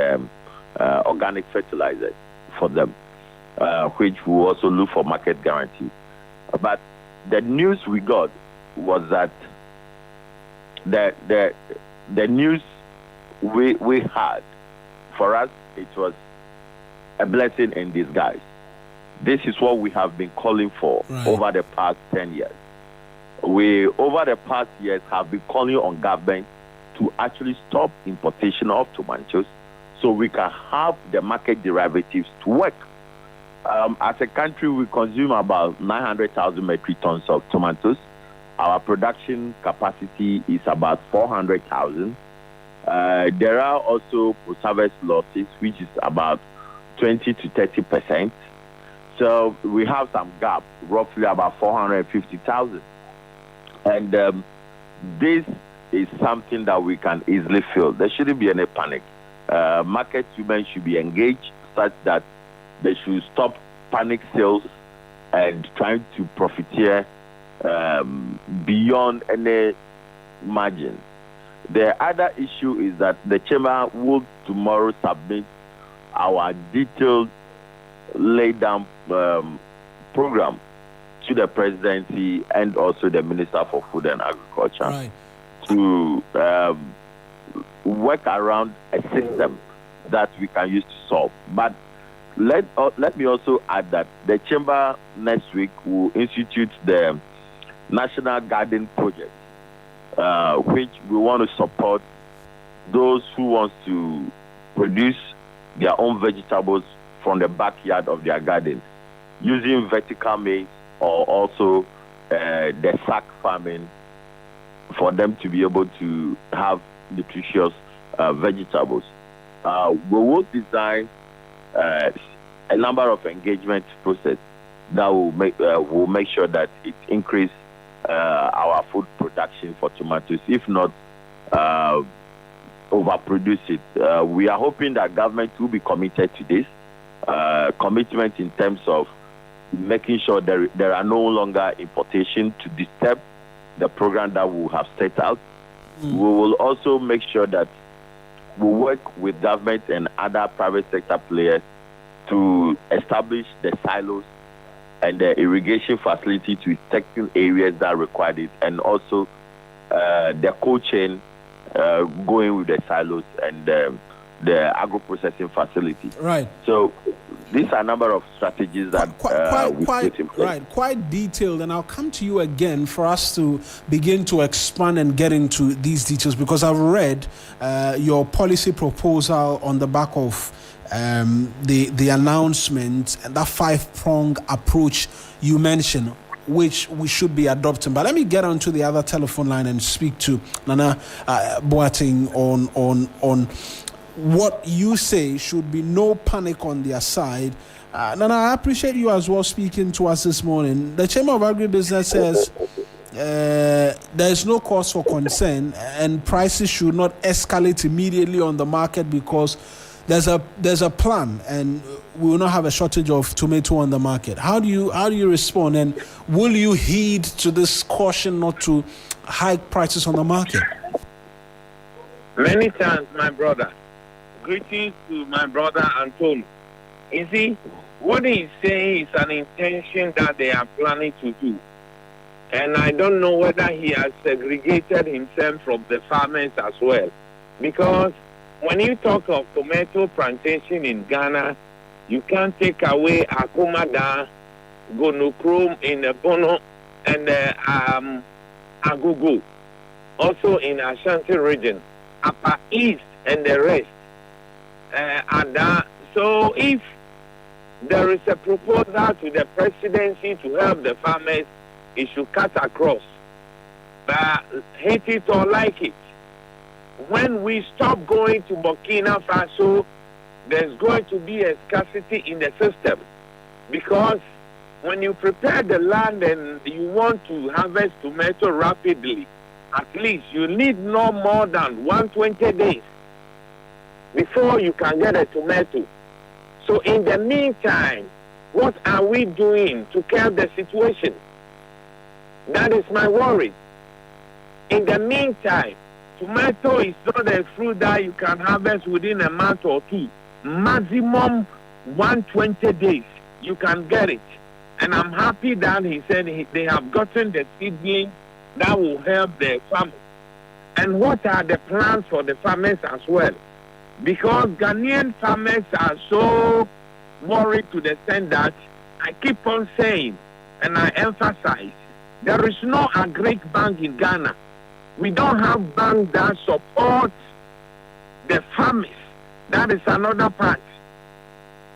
organic fertilizers for them, which will also look for market guarantee. But the news we got was that the news we had, for us, it was a blessing in disguise. This is what we have been calling for over the past 10 years. We, over the past years, have been calling on government to actually stop importation of tomatoes so we can have the market derivatives to work. As a country, we consume about 900,000 metric tons of tomatoes. Our production capacity is about 400,000. There are also post-harvest losses, which is about 20 to 30%. So we have some gap, roughly about 450,000. And this is something that we can easily fill. There shouldn't be any panic. Market women should be engaged such that they should stop panic sales and trying to profiteer beyond any margin. The other issue is that the chamber will tomorrow submit our detailed laid down program to the presidency and also the Minister for Food and Agriculture to work around a system that we can use to solve. But let me also add that the chamber next week will institute the National Garden Project, which we want to support those who want to produce their own vegetables from the backyard of their gardens using vertical maize or also the sack farming for them to be able to have nutritious vegetables. We will design a number of engagement process that will make sure that it increase our food production for tomatoes, if not overproduce it. We are hoping that government will be committed to this. Commitment in terms of making sure there are no longer importation to disturb the program that we have set out. We will also make sure that we work with government and other private sector players to establish the silos and the irrigation facility to certain areas that require it, and also the cold chain going with the silos and the agro-processing facility. Right. So these are a number of strategies that we put in place. Right, quite detailed, and I'll come to you again for us to begin to expand and get into these details, because I've read your policy proposal on the back of the announcement and that 5-prong approach you mentioned, which we should be adopting. But let me get onto the other telephone line and speak to Nana Boateng on what you say should be no panic on their side. Nana, I appreciate you as well speaking to us this morning. The Chamber of Agribusiness says there is no cause for concern and prices should not escalate immediately on the market because there's a plan and we will not have a shortage of tomato on the market. How do you respond, and will you heed to this caution not to hike prices on the market? Many times, my brother. Greetings to my brother Antonio. You see, what he's saying is an intention that they are planning to do. And I don't know whether he has segregated himself from the farmers as well. Because when you talk of tomato plantation in Ghana, you can't take away Akomada, Gonochrome in Bono, and Agogo. Also in Ashanti region, Upper East and the rest. So if there is a proposal to the presidency to help the farmers, it should cut across. But hate it or like it, when we stop going to Burkina Faso, there's going to be a scarcity in the system. Because when you prepare the land and you want to harvest tomato rapidly, at least you need no more than 120 days before you can get a tomato. So in the meantime, what are we doing to curb the situation? That is my worry. In the meantime, tomato is not a fruit that you can harvest within a month or two. Maximum 120 days, you can get it. And I'm happy that he said they have gotten the seedling that will help the farmers. And what are the plans for the farmers as well? Because Ghanaian farmers are so worried to the extent that I keep on saying, and I emphasize, there is no agric bank in Ghana. We don't have banks that support the farmers. That is another part.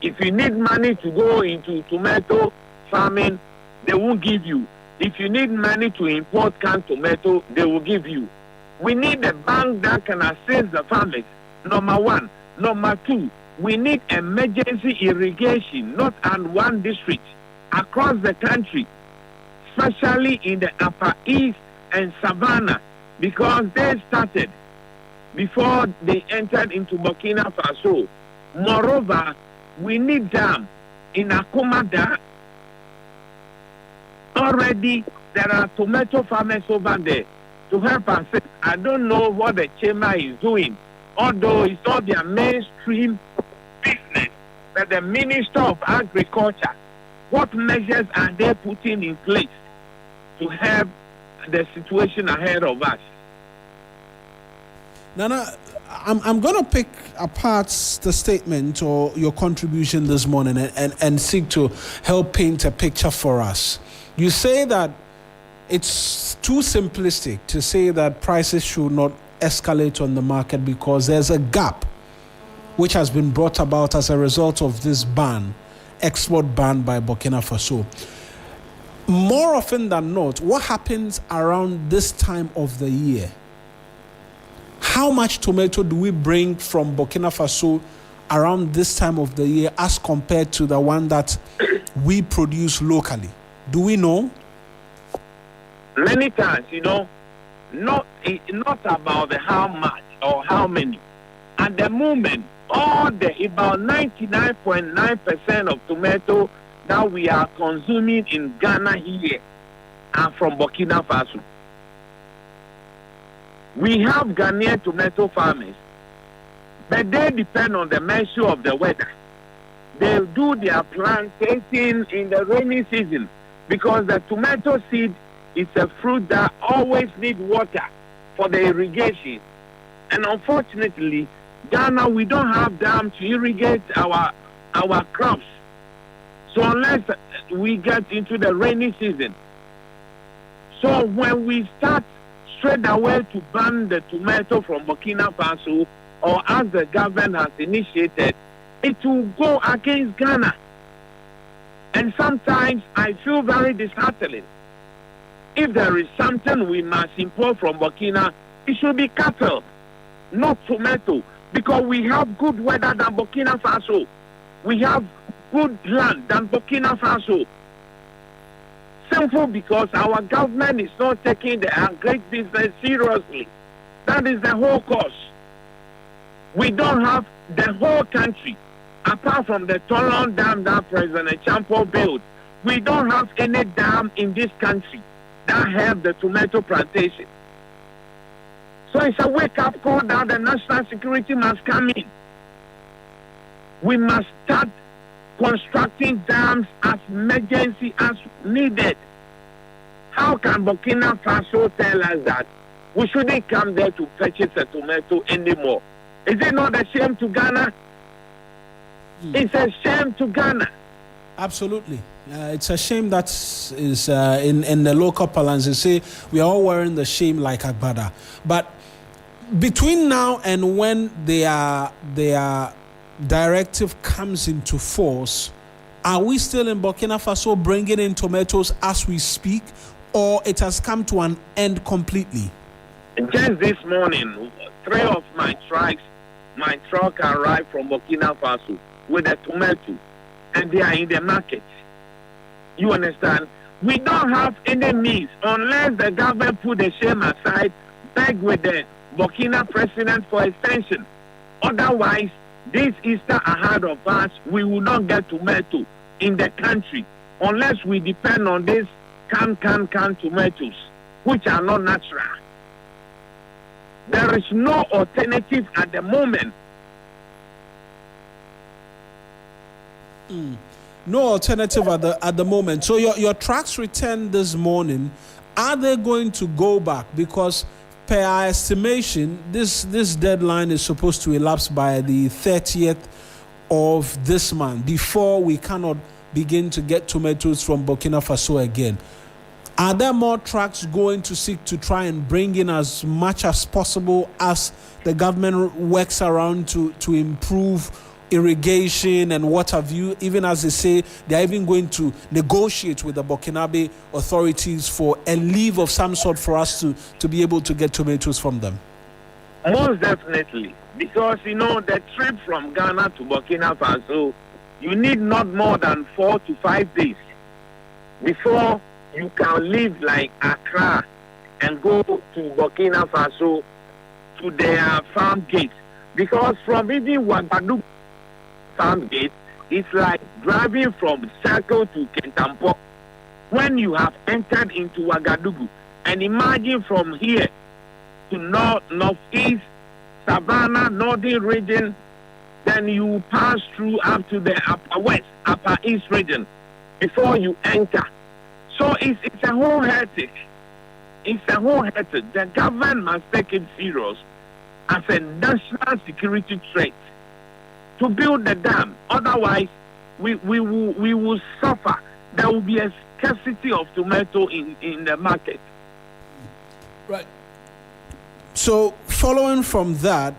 If you need money to go into tomato farming, they won't give you. If you need money to import canned tomato, they will give you. We need a bank that can assist the farmers. Number one. Number two, we need emergency irrigation, not in one district, across the country, especially in the Upper East and Savannah, because they started before they entered into Burkina Faso. Moreover, we need them in Akomada. Already, there are tomato farmers over there to help us. I don't know what the chamber is doing, although it's not their mainstream business. But the Minister of Agriculture, what measures are they putting in place to help the situation ahead of us? Nana, I'm going to pick apart the statement or your contribution this morning and seek to help paint a picture for us. You say that it's too simplistic to say that prices should not escalate on the market because there's a gap which has been brought about as a result of this export ban by Burkina Faso. More often than not, what happens around this time of the year? How much tomato do we bring from Burkina Faso around this time of the year as compared to the one that we produce locally? Do we know? Many times, not about the how much or how many. At the moment, about 99.9% of tomato that we are consuming in Ghana here are from Burkina Faso. We have Ghanaian tomato farmers, but they depend on the measure of the weather. They do their planting in the rainy season because the tomato seed is a fruit that always needs water for the irrigation. And unfortunately, Ghana, we don't have dams to irrigate our crops. So unless we get into the rainy season, so when we start straight away to ban the tomato from Burkina Faso, or as the government has initiated, it will go against Ghana. And sometimes I feel very disheartening. If there is something we must import from Burkina, it should be cattle, not tomato, because we have good weather than Burkina Faso. We have good land than Burkina Faso. Simple because our government is not taking the agribusiness seriously. That is the whole cause. We don't have the whole country, apart from the Tolon Dam that President Champo built. We don't have any dam in this country that have the tomato plantation. So it's a wake-up call that the national security must come in. We must start constructing dams as emergency as needed. How can Burkina Faso tell us that we shouldn't come there to purchase a tomato anymore? Is it not a shame to Ghana? It's a shame to Ghana. Absolutely. It's a shame that is in the local parlance. They say we are all wearing the shame like Agbada. But between now and when their directive comes into force, are we still in Burkina Faso bringing in tomatoes as we speak, or it has come to an end completely? Just this morning, 3 of my truck arrived from Burkina Faso with a tomato, and they are in the market. You understand? We don't have any means unless the government put the shame aside, beg with the Burkina president for extension. Otherwise, this Easter ahead of us, we will not get tomato in the country unless we depend on these can tomatoes, which are not natural. There is no alternative at the moment. No alternative at the moment. So your trucks returned this morning. Are they going to go back? Because per our estimation, this deadline is supposed to elapse by the 30th of this month before we cannot begin to get tomatoes from Burkina Faso again. Are there more trucks going to seek to try and bring in as much as possible as the government works around to improve irrigation and what have you, even as they say they're even going to negotiate with the Burkinabe authorities for a leave of some sort for us to be able to get tomatoes from them? Most definitely, because the trip from Ghana to Burkina Faso, you need not more than 4 to 5 days before you can leave like Accra and go to Burkina Faso to their farm gate. Because from even Ouagadougou farm gate, it's like driving from Circle to Kentampo. When you have entered into Ouagadougou, and imagine from here to northeast, Savannah, northern region, then you pass through up to the upper west, upper east region before you enter. So it's a whole headache. It's a whole headache. The government must take it serious as a national security threat to build the dam. Otherwise, we will suffer. There will be a scarcity of tomato in the market. Right. So, following from that,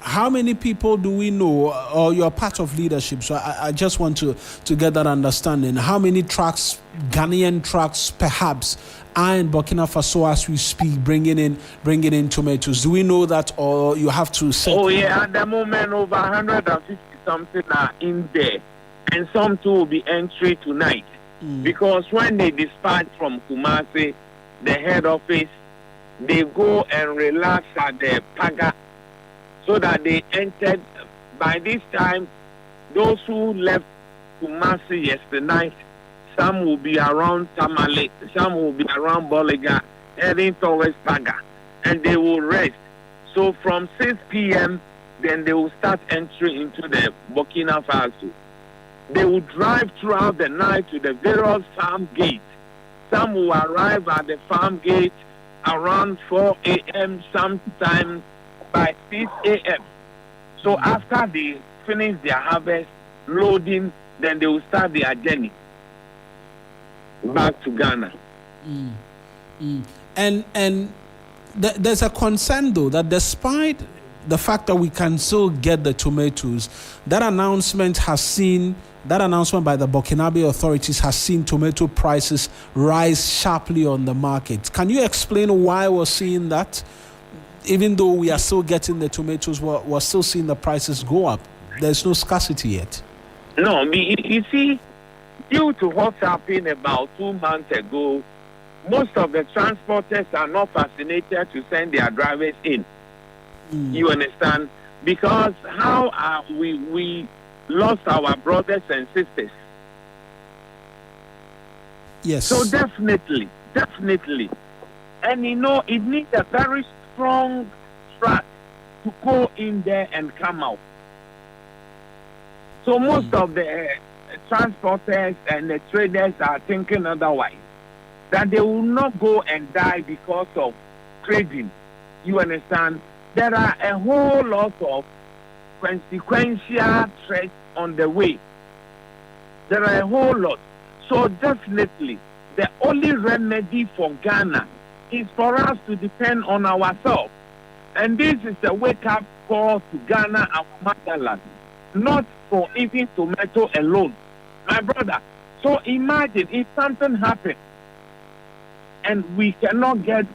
how many people do we know, or you're part of leadership, so I just want to get that understanding. How many trucks, Ghanaian trucks perhaps, are in Burkina Faso as we speak, bringing in tomatoes? Do we know that, or you have to say? Oh yeah, at the moment over 150 something are in there, and some too will be entry tonight. Because when they dispatch from Kumasi, the head office, they go and relax at the Paga, so that they entered. By this time, those who left Kumasi yesterday night, some will be around Tamale, some will be around Bolega, heading towards Paga, and they will rest. So from 6 p.m., then they will start entering into the Burkina Faso. They will drive throughout the night to the various farm gates. Some will arrive at the farm gate around 4 a.m., sometime by 6 a.m. So after they finish their harvest, loading, then they will start their journey back to Ghana. And there's a concern though that despite the fact that we can still get the tomatoes, that announcement by the Burkinabe authorities has seen tomato prices rise sharply on the market. Can you explain why we're seeing that? Even though we are still getting the tomatoes, we're still seeing the prices go up. There's no scarcity yet. No, you see, due to what happened about 2 months ago, most of the transporters are not fascinated to send their drivers in. You understand? Because how are we lost our brothers and sisters? Yes. So definitely. And it needs a very strong track to go in there and come out. So most of the transporters and the traders are thinking otherwise, that they will not go and die because of trading. You understand? There are a whole lot of consequential threats on the way. There are a whole lot. So definitely, the only remedy for Ghana is for us to depend on ourselves. And this is a wake-up call to Ghana, our motherland, not for eating tomato alone. My brother, so imagine if something happened and we cannot get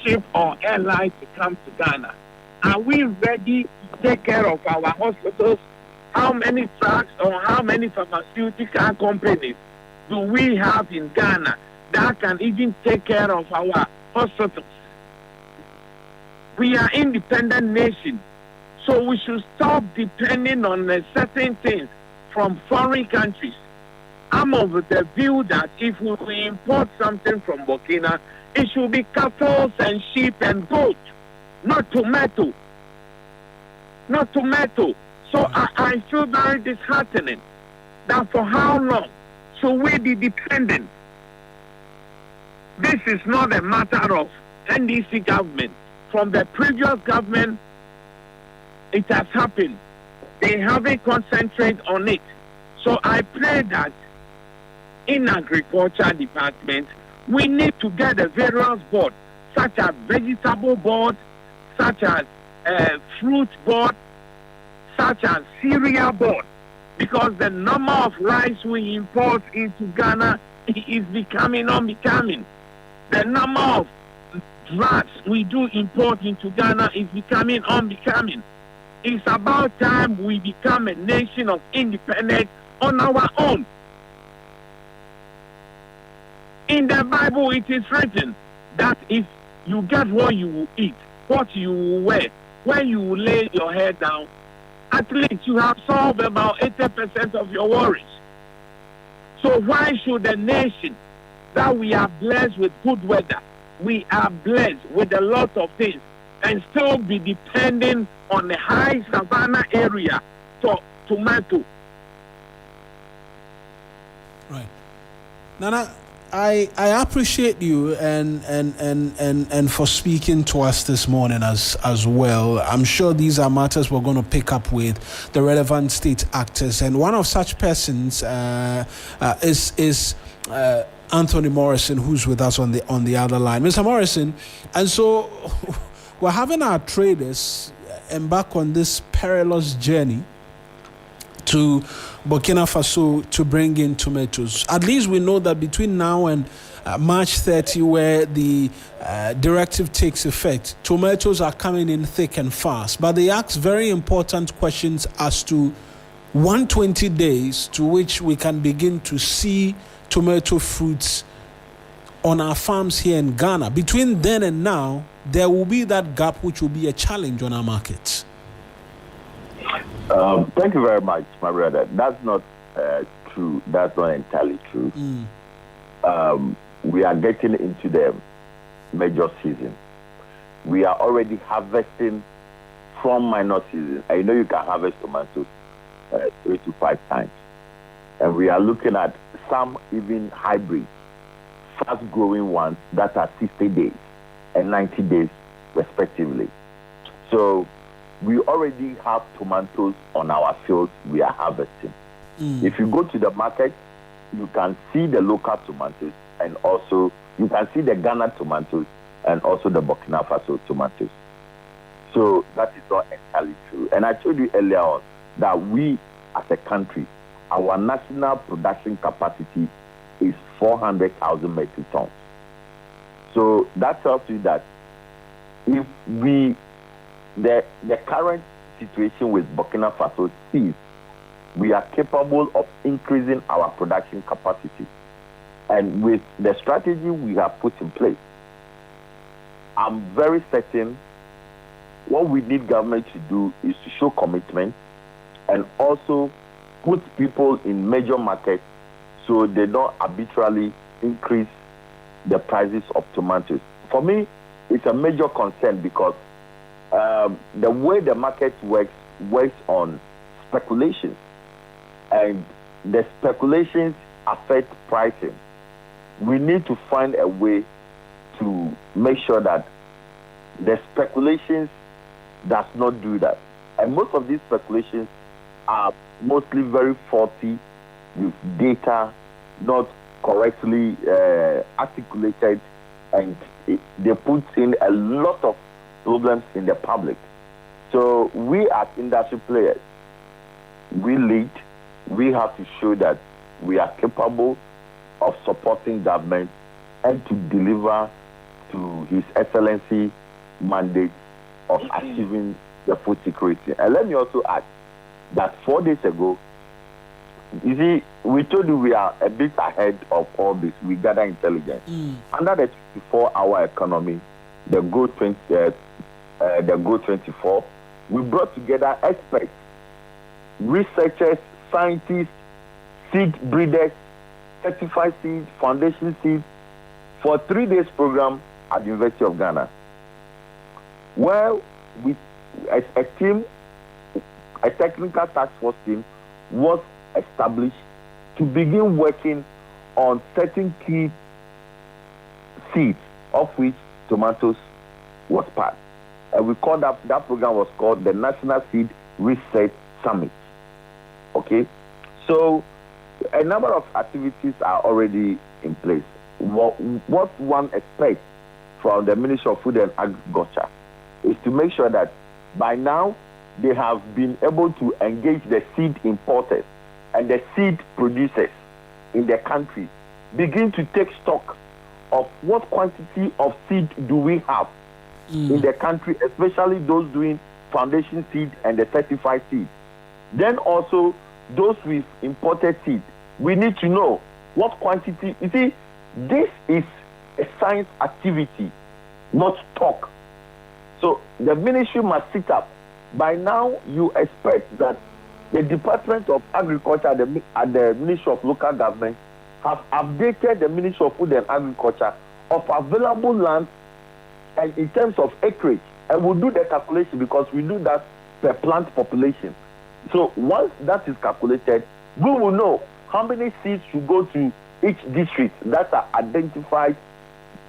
ship or airline to come to Ghana. Are we ready to take care of our hospitals? How many trucks or how many pharmaceutical companies do we have in Ghana that can even take care of our hospitals? We are independent nation, so we should stop depending on certain things from foreign countries. I'm of the view that if we import something from Burkina, it should be cattle and sheep and goat, not tomato. Not tomato. So I feel very disheartening that for how long should we be dependent? This is not a matter of NDC government. From the previous government, it has happened. They haven't concentrated on it. So I pray that in agriculture department, we need to get a various board, such as vegetable board, such as fruit board, such as cereal board, because the number of rice we import into Ghana is becoming unbecoming. The number of drugs we do import into Ghana is becoming unbecoming. It's about time we become a nation of independence on our own. In the Bible, it is written that if you get what you will eat, what you will wear, when you will lay your head down, at least you have solved about 80% of your worries. So why should a nation that we are blessed with good weather, we are blessed with a lot of things, and still be depending on the high savannah area for tomato? Right. Nana, I appreciate you and for speaking to us this morning as well. I'm sure these are matters we're going to pick up with the relevant state actors, and one of such persons is Anthony Morrison, who's with us on the other line. Mr. Morrison, and so we're having our traders embark on this perilous journey to Burkina Faso to bring in tomatoes. At least we know that between now and March 30, where the directive takes effect, tomatoes are coming in thick and fast. But they ask very important questions as to 120 days to which we can begin to see tomato fruits on our farms here in Ghana. Between then and now, there will be that gap which will be a challenge on our markets. Thank you very much, my brother. That's not true. That's not entirely true. We are getting into the major season. We are already harvesting from minor season. I know you can harvest tomatoes 3 to 5 times. And we are looking at some even hybrid, fast-growing ones that are 60 days and 90 days respectively. So we already have tomatoes on our fields we are harvesting. If you go to the market, you can see the local tomatoes, and also you can see the Ghana tomatoes and also the Burkina Faso tomatoes. So that is not entirely true. And I told you earlier on that we as a country, our national production capacity is 400,000 metric tons. So that tells you that if the current situation with Burkina Faso cease, we are capable of increasing our production capacity. And with the strategy we have put in place, I'm very certain what we need government to do is to show commitment and also put people in major markets so they don't arbitrarily increase the prices of tomatoes. For me, it's a major concern because the way the market works on speculation, and the speculations affect pricing. We need to find a way to make sure that the speculations does not do that. And most of these speculations are mostly very faulty, with data not correctly articulated, and they put in a lot of problems in the public. So we as industry players, we lead. We have to show that we are capable of supporting government and to deliver to His Excellency mandate of achieving the food security. And let me also add that 4 days ago, you see, we told you we are a bit ahead of all this. We gather intelligence. Under the 24-hour economy, the Go 24, we brought together experts, researchers, scientists, seed breeders, certified seed, foundation seed, for a 3 days program at the University of Ghana. Well, with a team, a technical task force team was established to begin working on certain key seeds, of which tomatoes was part. And we called that program was called the National Seed Research Summit. Okay, so a number of activities are already in place. What one expects from the Ministry of Food and Agriculture is to make sure that by now they have been able to engage the seed importers and the seed producers in the country, begin to take stock of what quantity of seed do we have in the country, especially those doing foundation seed and the certified seed. Then also those with imported seed, we need to know what quantity. You see, this is a science activity, not talk. So the ministry must sit up. By now, you expect that the Department of Agriculture and the Ministry of Local Government have updated the Ministry of Food and Agriculture of available land and in terms of acreage. And we'll do the calculation because we do that per plant population. So once that is calculated, we will know how many seeds should go to each district that are identified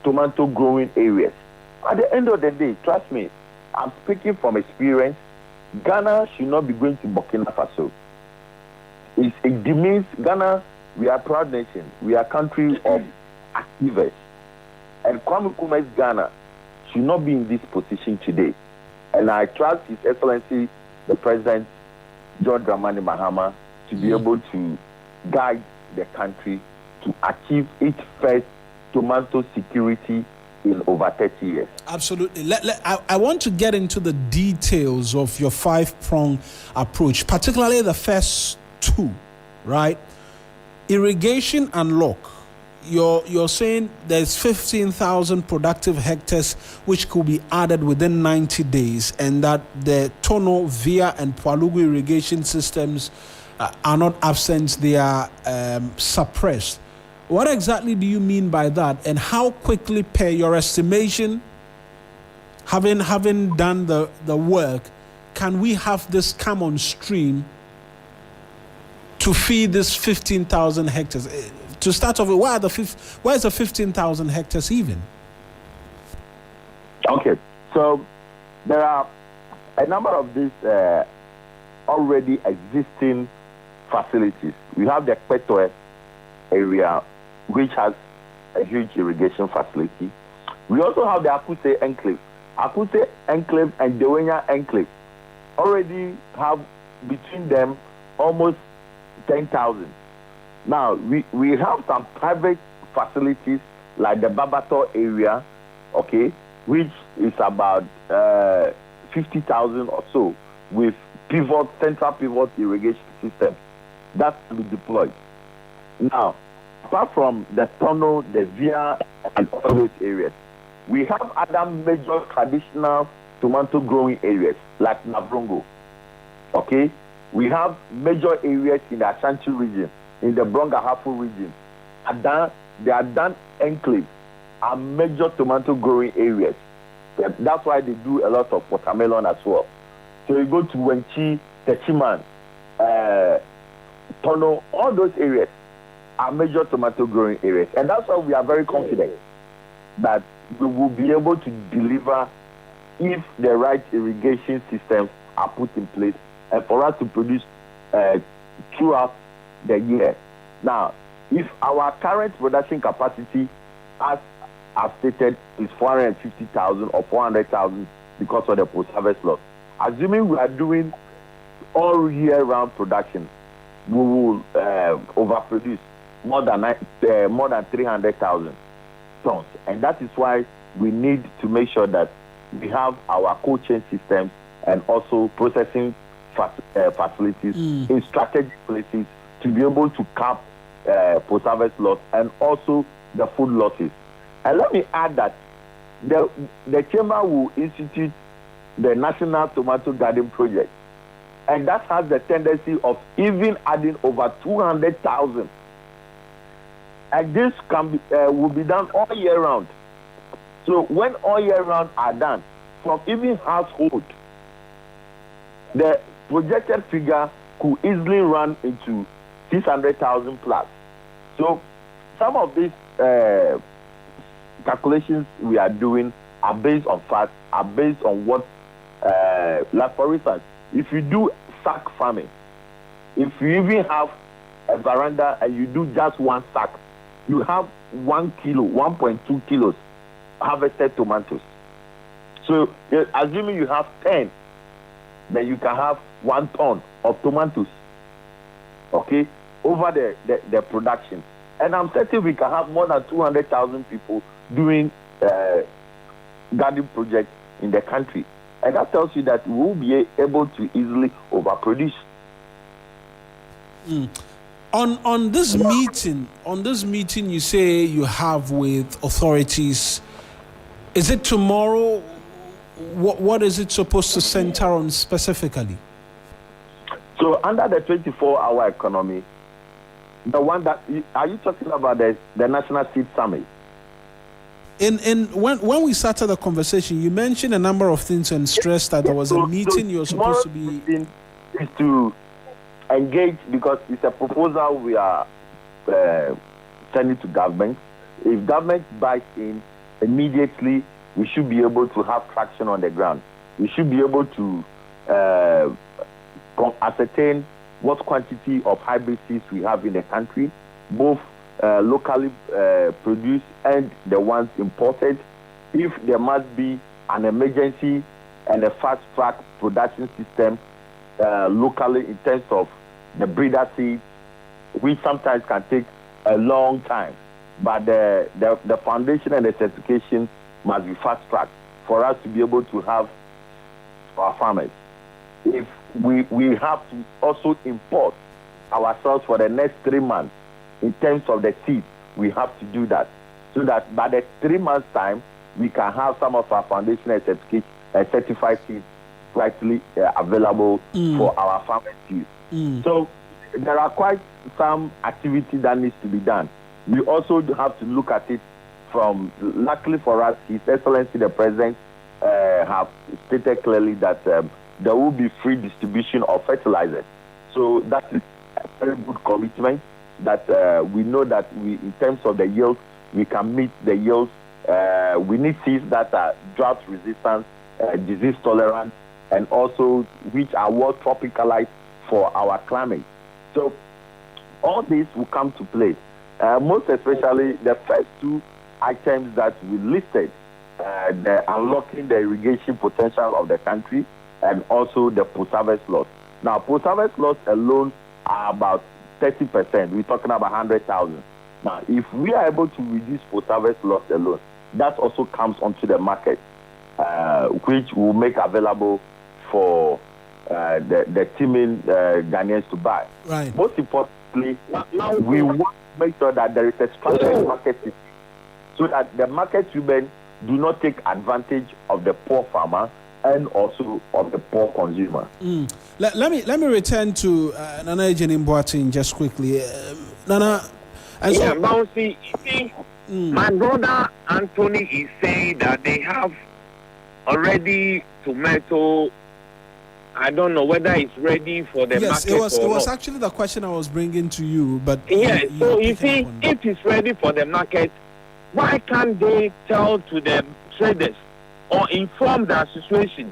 tomato growing areas. At the end of the day, trust me, I'm speaking from experience. Ghana should not be going to Burkina Faso. It demeans Ghana. We are a proud nation. We are a country of achievers. And Kwame Nkrumah's Ghana should not be in this position today. And I trust His Excellency, the President, John Dramani Mahama, to be able to guide the country to achieve its first tomato security in over 30 years. Absolutely. I want to get into the details of your 5-prong approach, particularly the first two, right? Irrigation and lock. You're saying there's 15,000 productive hectares which could be added within 90 days, and that the Tono, Via, and Palugu irrigation systems are not absent, they are suppressed. What exactly do you mean by that, and how quickly, per your estimation, having done the work, can we have this come on stream to feed this 15,000 hectares? To start off with, where is the 15,000 hectares even? Okay, so there are a number of these already existing facilities. We have the Petwe area, which has a huge irrigation facility. We also have the Akuse Enclave. Akuse Enclave and Dewenya Enclave already have between them almost 10,000. Now, we have some private facilities like the Babato area, okay, which is about 50,000 or so, with central pivot irrigation system that's to be deployed. Now, apart from the tunnel, the via, and all those areas, we have other major traditional tomato growing areas like Nabrongo. Okay, we have major areas in the Ashanti region, in the Brongahafo region. The Adan Enclave are major tomato growing areas. That's why they do a lot of watermelon as well. So you go to Wenchi, Techiman, Tono, all those areas are major tomato growing areas. And that's why we are very confident that we will be able to deliver if the right irrigation systems are put in place and for us to produce throughout the year. Now, if our current production capacity, as I've stated, is 450,000 or 400,000 because of the post-harvest loss, assuming we are doing all year-round production, we will overproduce more than 300,000 tons, and that is why we need to make sure that we have our cold chain systems and also processing facilities in strategic places to be able to cap post-harvest loss and also the food losses. And let me add that the chamber will institute the National Tomato Garden Project, and that has the tendency of even adding over 200,000. And this will be done all year round. So when all year round are done, from even household, the projected figure could easily run into 600,000 plus. So some of these calculations we are doing are based on facts, are based on what, like for instance, if you do sack farming, if you even have a veranda and you do just one sack, you have 1 kilo, 1.2 kilos harvested tomatoes. So assuming you have 10, then you can have 1 ton of tomatoes, okay, over the production. And I'm certain we can have more than 200,000 people doing garden projects in the country. And that tells you that we will be able to easily overproduce. On this meeting you say you have with authorities, is it tomorrow? What is it supposed to center on specifically? So under the 24-hour economy, the one that are you talking about the National Seed Summit? When we started the conversation, you mentioned a number of things and stressed that there was a meeting you're supposed to be. Is to engage, because it's a proposal we are sending to government. If government buys in immediately, we should be able to have traction on the ground. We should be able to ascertain what quantity of hybrid seeds we have in the country, both locally produced and the ones imported. If there must be an emergency and a fast-track production system locally in terms of the breeder seeds, which sometimes can take a long time, but the foundation and the certification must be fast-tracked for us to be able to have our farmers. If we have to also import ourselves for the next 3 months in terms of the seeds, we have to do that, so that by the 3 months' time, we can have some of our foundation and certified seeds rightly available for our farmers to use. So there are quite some activity that needs to be done. We also have to look at it from, luckily for us, His Excellency the President have stated clearly that there will be free distribution of fertilizers. So that is a very good commitment that we know that in terms of the yield, we can meet the yields. We need seeds that are drought resistant, disease tolerant, and also which are well tropicalized for our climate. So all this will come to play. Most especially the first two items that we listed, the unlocking the irrigation potential of the country and also the post-harvest loss. Now, post-harvest loss alone are about 30%. We're talking about 100,000. Now, if we are able to reduce post-harvest loss alone, that also comes onto the market, which will make available for the teeming Ghanaians to buy. Right. Most importantly, we want to make sure that there is a structured market system so that the market women do not take advantage of the poor farmer and also of the poor consumer. Let me return to Nana Ejenim Boateng just quickly. Nana, Bouncy, you see, my brother Anthony is saying that they have already tomato. I don't know whether it's ready for the market. Yes, it was not. actually the question I was bringing to you. But so you see, if it's ready for the market, why can't they tell to the traders or inform their situation?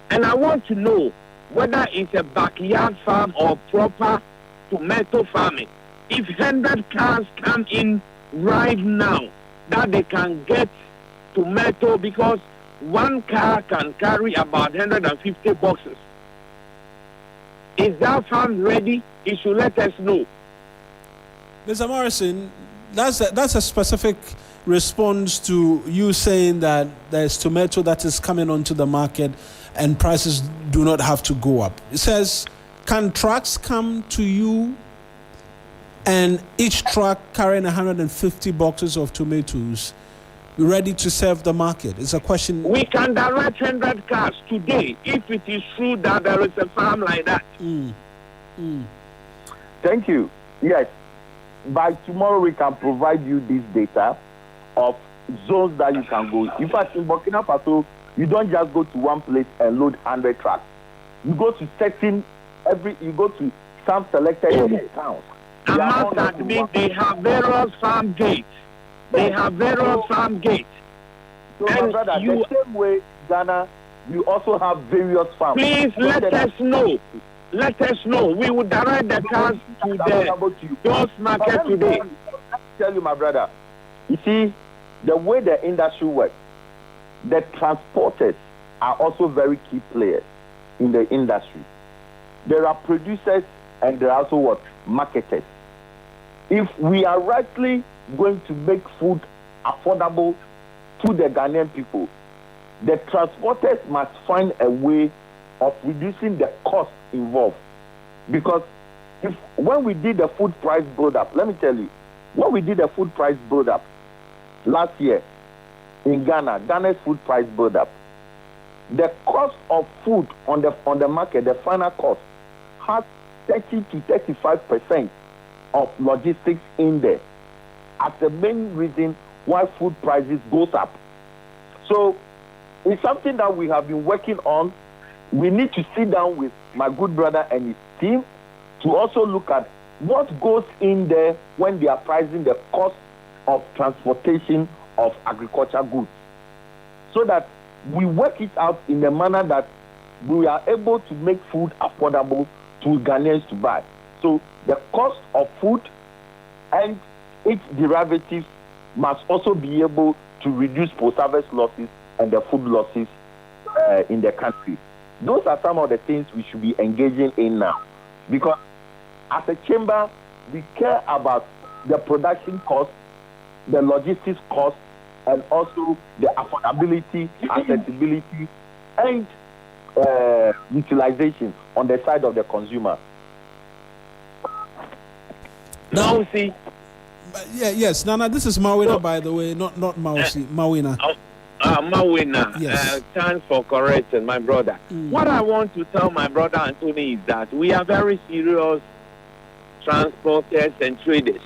And I want to know whether it's a backyard farm or proper tomato farming. If 100 cars come in right now, that they can get tomato, because one car can carry about 150 boxes. Is that farm ready? It should let us know. Mr. Morrison, that's a specific response to you saying that there's tomato that is coming onto the market and prices do not have to go up. It says, can trucks come to you and each truck carrying 150 boxes of tomatoes ready to serve the market? It's a question. We can direct 100 cars today if it is true that there is a farm like that. Thank you. Yes. By tomorrow, we can provide you this data of zones that you can go. In fact, in Burkina Faso, you don't just go to one place and load 100 trucks. You go to you go to some selected towns. I must admit, they have various farm gates. They have various farm gates. So, and my brother, the same way, Ghana, you also have various farms. Please let us know. Let us know. We will direct the cars to the Jos market today. Let me tell you, my brother. You see, the way the industry works, the transporters are also very key players in the industry. There are producers and there are also what? Marketers. If we are rightly going to make food affordable to the Ghanaian people, the transporters must find a way of reducing the cost involved. Because when we did the food price build-up, let me tell you, when we did the food price build-up last year in Ghana's food price build-up, the cost of food on the market, the final cost, has 30 to 35% of logistics in there as the main reason why food prices goes up. So it's something that we have been working on. We need to sit down with my good brother and his team to also look at what goes in there when they are pricing the cost of transportation of agricultural goods, so that we work it out in a manner that we are able to make food affordable to Ghanaians to buy. So the cost of food and its derivatives must also be able to reduce post-harvest losses and the food losses in the country. Those are some of the things we should be engaging in now. Because as a chamber, we care about the production cost, the logistics cost, and also the affordability, accessibility, and utilization on the side of the consumer. Now, see. Yes, Nana, this is Mawina, by the way, not Mausi, Mawina. Mawina, yes. Thanks for correcting my brother. What I want to tell my brother Anthony is that we are very serious transporters and traders.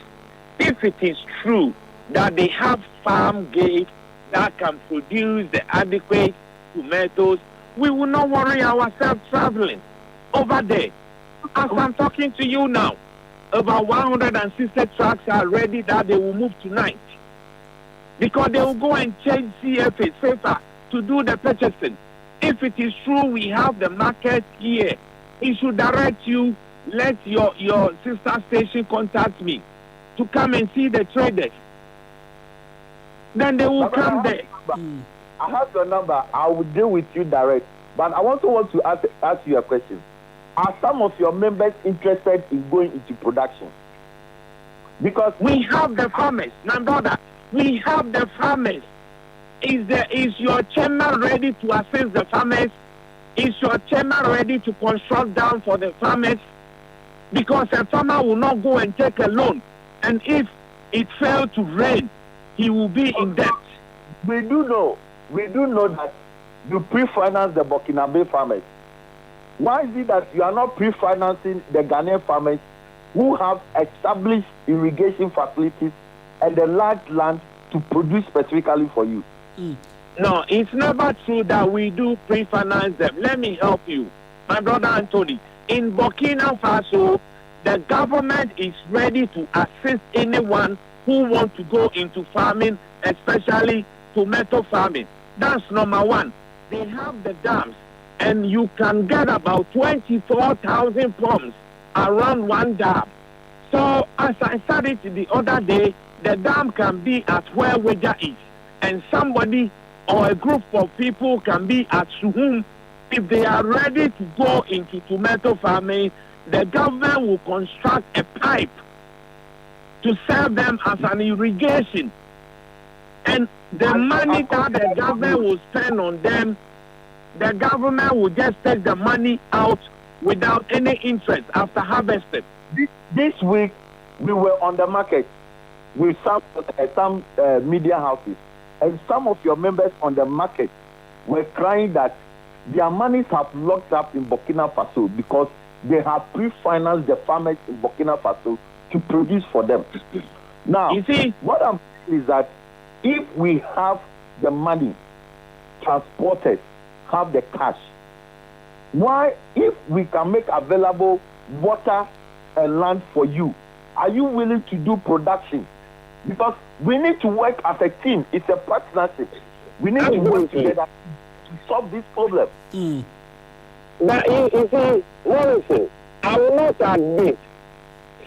If it is true that they have farm gates that can produce the adequate tomatoes, we will not worry ourselves traveling over there. As I'm talking to you now, about 160 trucks are ready that they will move tonight. Because they will go and change CFA, SAFA, to do the purchasing. If it is true we have the market here, it should direct you let your sister station contact me to come and see the traders. Then they will come there. I have your number. I will deal with you direct. But I also want to ask you a question. Are some of your members interested in going into production? Because we have the farmers, my brother. We have the farmers. Is your chairman ready to assist the farmers? Is your chairman ready to construct dam for the farmers? Because a farmer will not go and take a loan, and if it fails to rain, he will be in debt. We do know that you pre-finance the Burkinabe farmers. Why is it that you are not pre-financing the Ghanaian farmers who have established irrigation facilities and the large land to produce specifically for you? No, it's never true that we do pre-finance them. Let me help you, my brother Anthony. In Burkina Faso, the government is ready to assist anyone who wants to go into farming, especially tomato farming. That's number one. They have the dams, and you can get about 24,000 pumps around one dam. So, as I said it the other day, the dam can be at where Weja is, and somebody or a group of people can be at Suhum. If they are ready to go into tomato farming, the government will construct a pipe to serve them as an irrigation. And the money that the government will spend on them, the government will just take the money out without any interest after harvested. This week, we were on the market with some media houses, and some of your members on the market were crying that their monies have locked up in Burkina Faso because they have pre-financed the farmers in Burkina Faso to produce for them. Now, you see, what I'm saying is that if we have the money, transporters have the cash, why, if we can make available water and land for you, are you willing to do production? Because we need to work as a team. It's a partnership. We need to work together to solve this problem. But you see, listen, I will not admit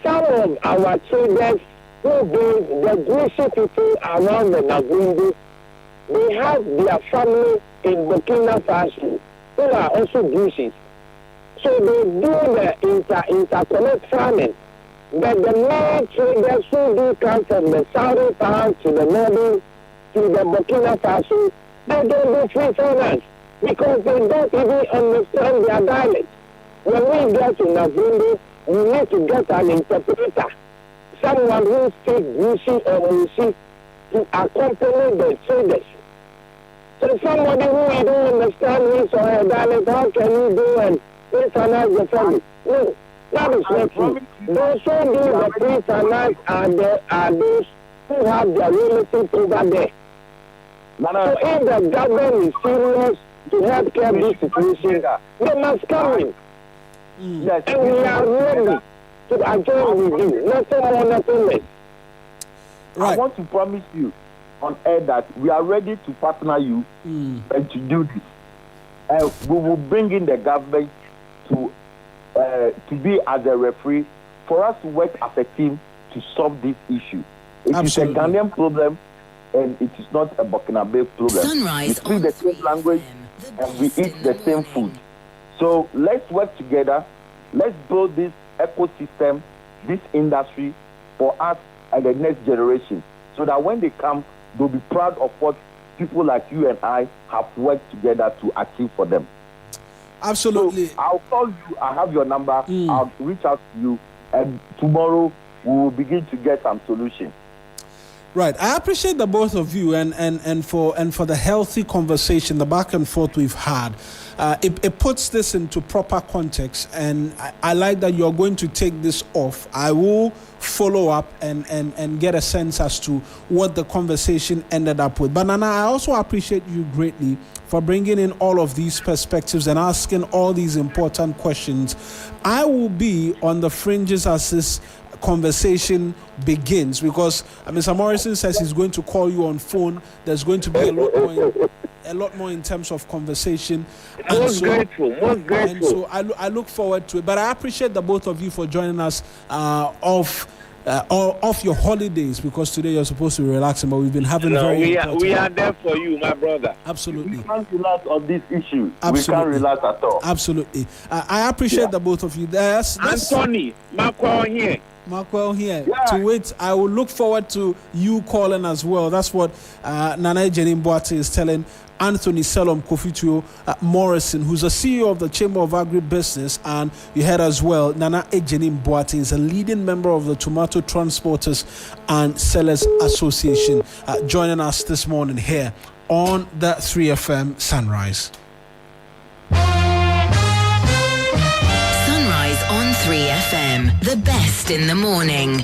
some of our traders who be the Gucci people around the Nagundu, they have their family in Burkina Faso who are also Gucci's. So they do the interconnect farming. But the more traders who do come from the southern part to the northern to the Burkina Faso, they don't do free finance because they don't even understand their dialect. When we get to Nagundu, we need to get an interpreter, someone who speaks Gucci or Musi to accompany the traders. So somebody who don't understand his or her dialect, how can you go and pre-finance the family? No, that is not true. Those who do the pre-finance are those who have their relatives over there. So if the government is serious to help care this situation, they must come in. Yes, and we are ready to adjourn with you. Nothing more, nothing less. Right. I want to promise you on air that we are ready to partner you and to do this. And we will bring in the government to be as a referee for us to work as a team to solve this issue. It Absolutely. is a Ghanaian problem and it is not a Burkinabe problem. Sunrise we speak the same language and we eat the same food. So let's work together. Let's build this ecosystem, this industry for us and the next generation so that when they come, they'll be proud of what people like you and I have worked together to achieve for them. Absolutely. So I'll call you. I have your number. I'll reach out to you. And tomorrow we will begin to get some solution. Right. I appreciate the both of you and for the healthy conversation, the back and forth we've had. It puts this into proper context, and I like that you're going to take this off. I will follow up and get a sense as to what the conversation ended up with. But Nana, I also appreciate you greatly for bringing in all of these perspectives and asking all these important questions. I will be on the fringes as this conversation begins, because Mr. Morrison says he's going to call you on phone. There's going to be a lot more in terms of conversation. Most grateful. And so I look forward to it. But I appreciate the both of you for joining us off your holidays, because today you're supposed to be relaxing, but we've been having we are there for you, my brother. Absolutely. We can't relax on this issue. Absolutely. We can't relax at all. Absolutely. I appreciate the both of you. Anthony, Markwell here. To wait. I will look forward to you calling as well. That's what Nana Ejenim Boate is telling Anthony Selom Kofituo Morrison, who's a CEO of the Chamber of Agribusiness. And you heard as well, Nana Ejenim Boate is a leading member of the Tomato Transporters and Sellers Association, joining us this morning here on the 3FM Sunrise. Sunrise on 3FM, the best in the morning.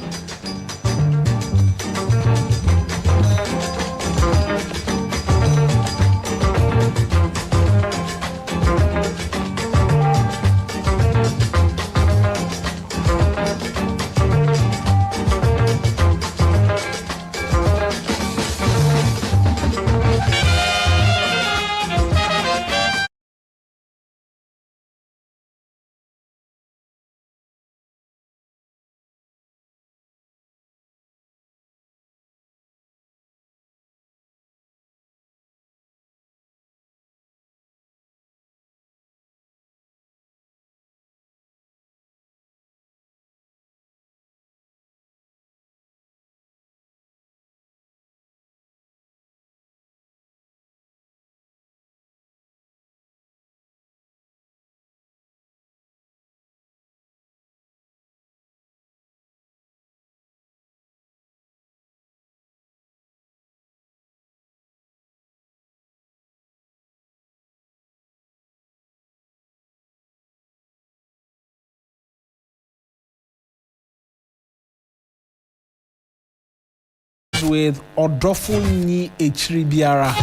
With Odofuni Echiribiara.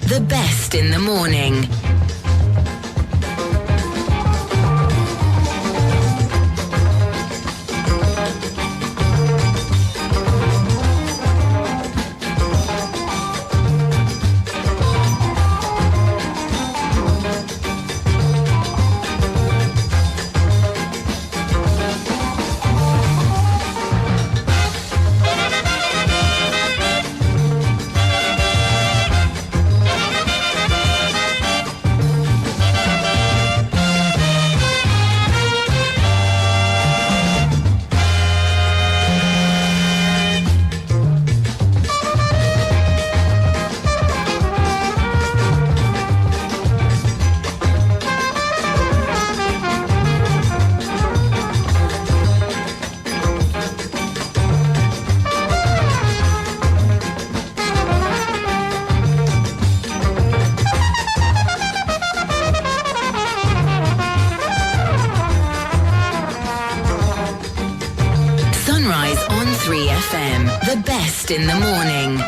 The best in the morning. The best in the morning.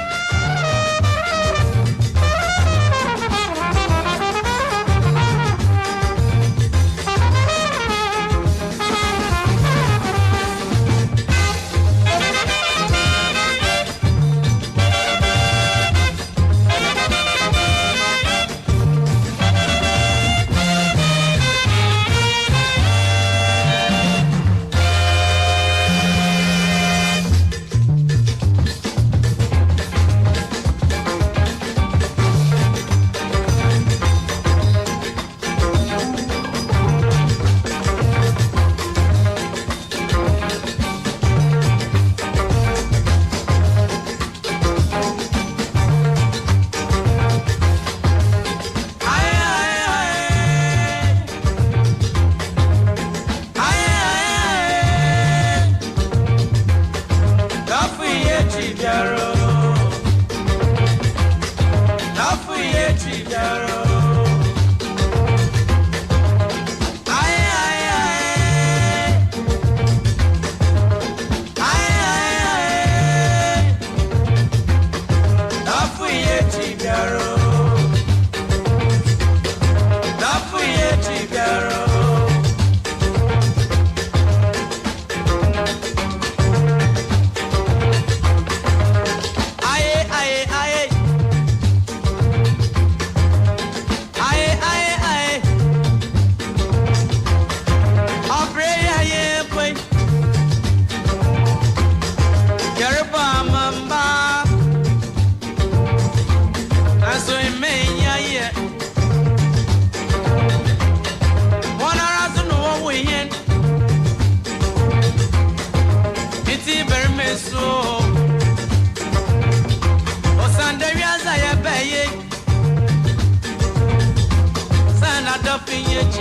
Sunrise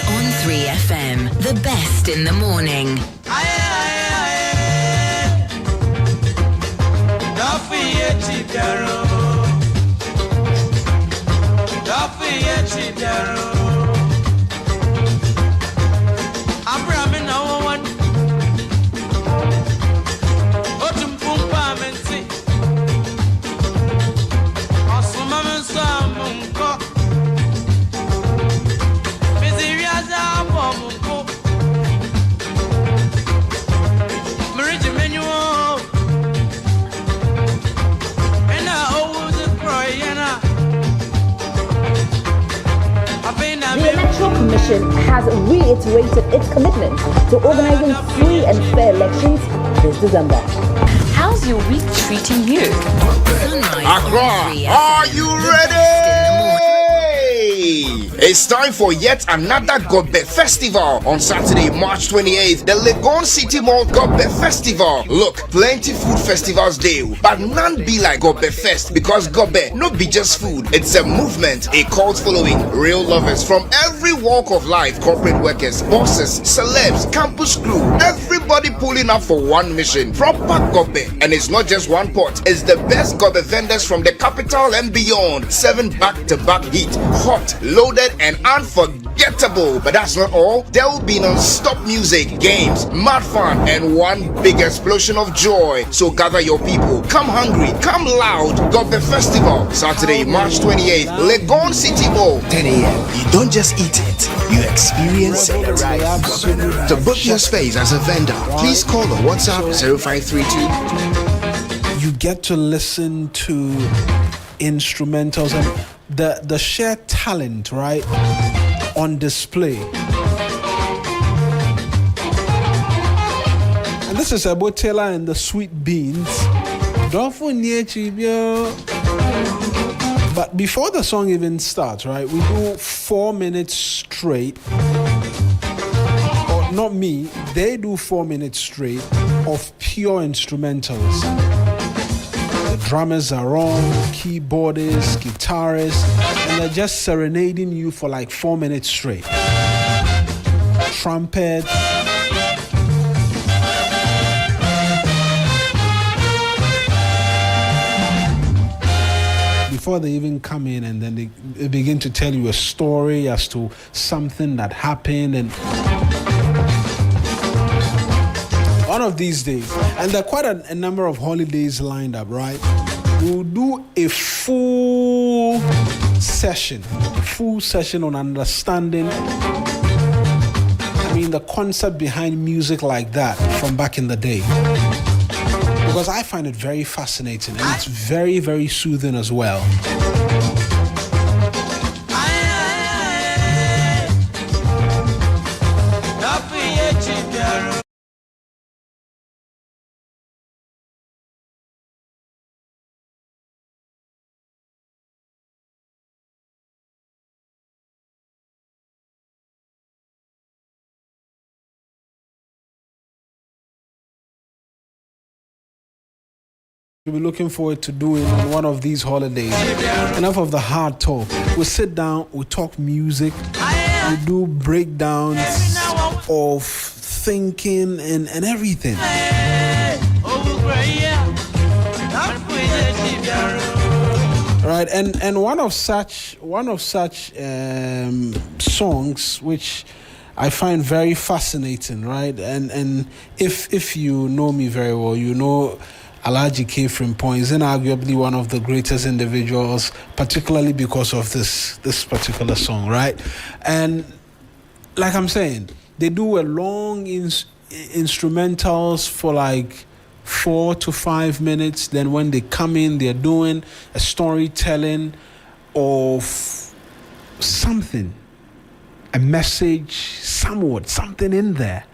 on 3FM, the best in the morning. The Electoral Commission has reiterated its commitment to organizing free and fair elections this December. How's your week treating you? Accra, are you ready? It's time for yet another Gobe Festival on Saturday, March 28th. The Legon City Mall Gobe Festival. Look, plenty food festivals there, but none be like Gobe Fest because Gobe no be just food. It's a movement, a cult following, real lovers from every walk of life, corporate workers, bosses, celebs, campus crew, everybody pulling up for one mission. Proper Gobe, and it's not just one pot. It's the best Gobe vendors from the capital and beyond. 7 back-to-back heat, hot, loaded, and unforgettable. But that's not all. There will be non-stop music, games, mad fun, and one big explosion of joy. So gather your people. Come hungry, come loud. Gobe Festival, Saturday, March 28th, Legon City Mall, 10 a.m. You don't just eat it, you experience it. To book your space as a vendor, please call or WhatsApp 0532. You get to listen to instrumentals and the sheer talent, right, on display. And this is about Taylor and the Sweet Beans. But before the song even starts, right, we do 4 minutes straight. Or not me, they do 4 minutes straight of pure instrumentals. The drummers are on, keyboardists, guitarists, and they're just serenading you for like 4 minutes straight. Trumpet. Before they even come in, and then they begin to tell you a story as to something that happened, and one of these days, and there are quite a number of holidays lined up, right? We'll do a full session on understanding, the concept behind music like that from back in the day. Because I find it very fascinating, and it's very, very soothing as well. We'll be looking forward to doing on one of these holidays. Enough of the hard talk. We'll sit down, we'll talk music, we'll do breakdowns of thinking and everything. Right, and one of such songs which I find very fascinating, right? And if you know me very well, you know Alhaji K. Frimpong is inarguably one of the greatest individuals, particularly because of this particular song, right? And like I'm saying, they do a long instrumentals for like 4 to 5 minutes. Then when they come in, they're doing a storytelling of something, a message, something in there.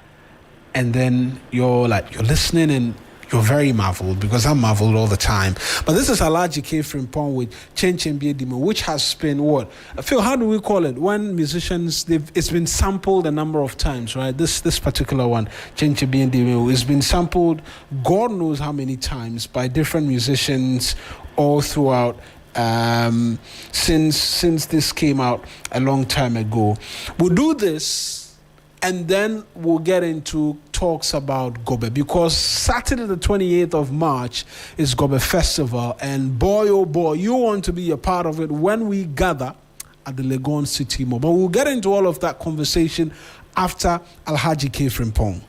And then you're listening and You're very marveled because I'm marveled all the time. But this is Alhaji K. Frimpong with Chen Chen Biedimo, which has been what? Phil, how do we call it? When musicians, it's been sampled a number of times, right? This particular one, Chen Chen Biedimo, has been sampled God knows how many times by different musicians all throughout since this came out a long time ago. We'll do this and then we'll get into talks about Gobe, because Saturday the 28th of March is Gobe Festival, and boy oh boy, you want to be a part of it when we gather at the Legon City Mall. But we'll get into all of that conversation after Alhaji K. Frimpong.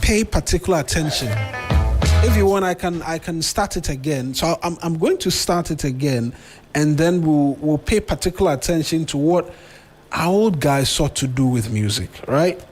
Pay particular attention. If you want, I can start it again. So I'm going to start it again, and then we'll pay particular attention to what our old guys sought to do with music, right?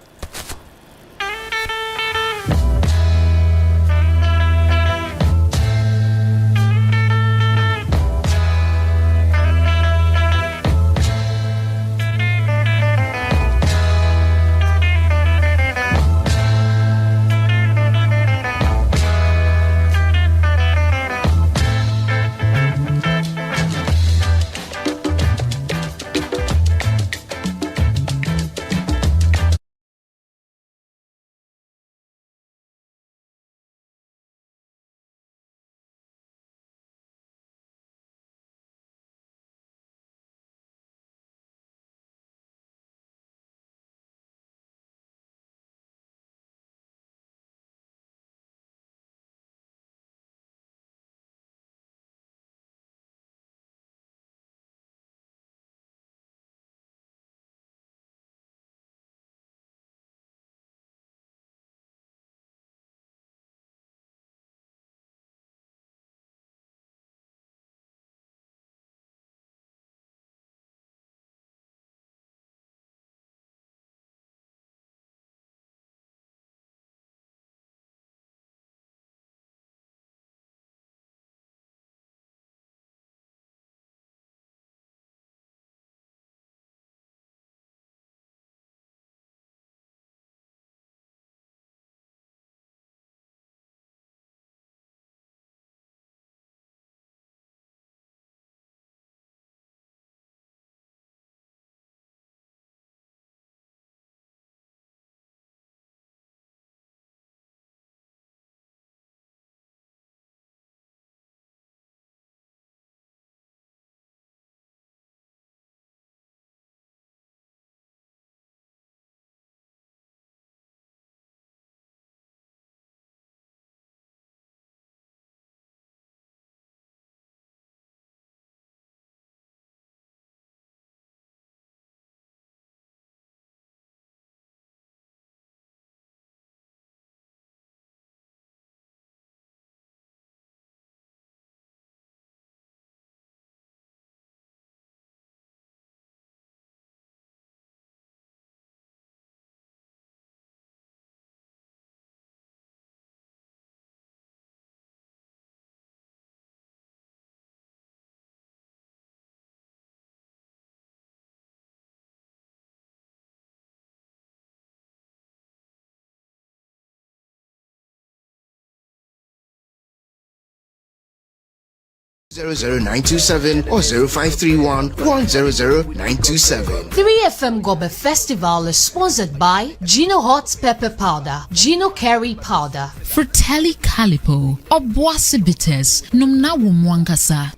Zero zero 927 or 0531 100927. 3FM Gobe Festival is sponsored by Gino Hot Pepper Powder, Gino Curry Powder, Fratelli Calipo, Obuasi Bitters, Numna Wumwankasa.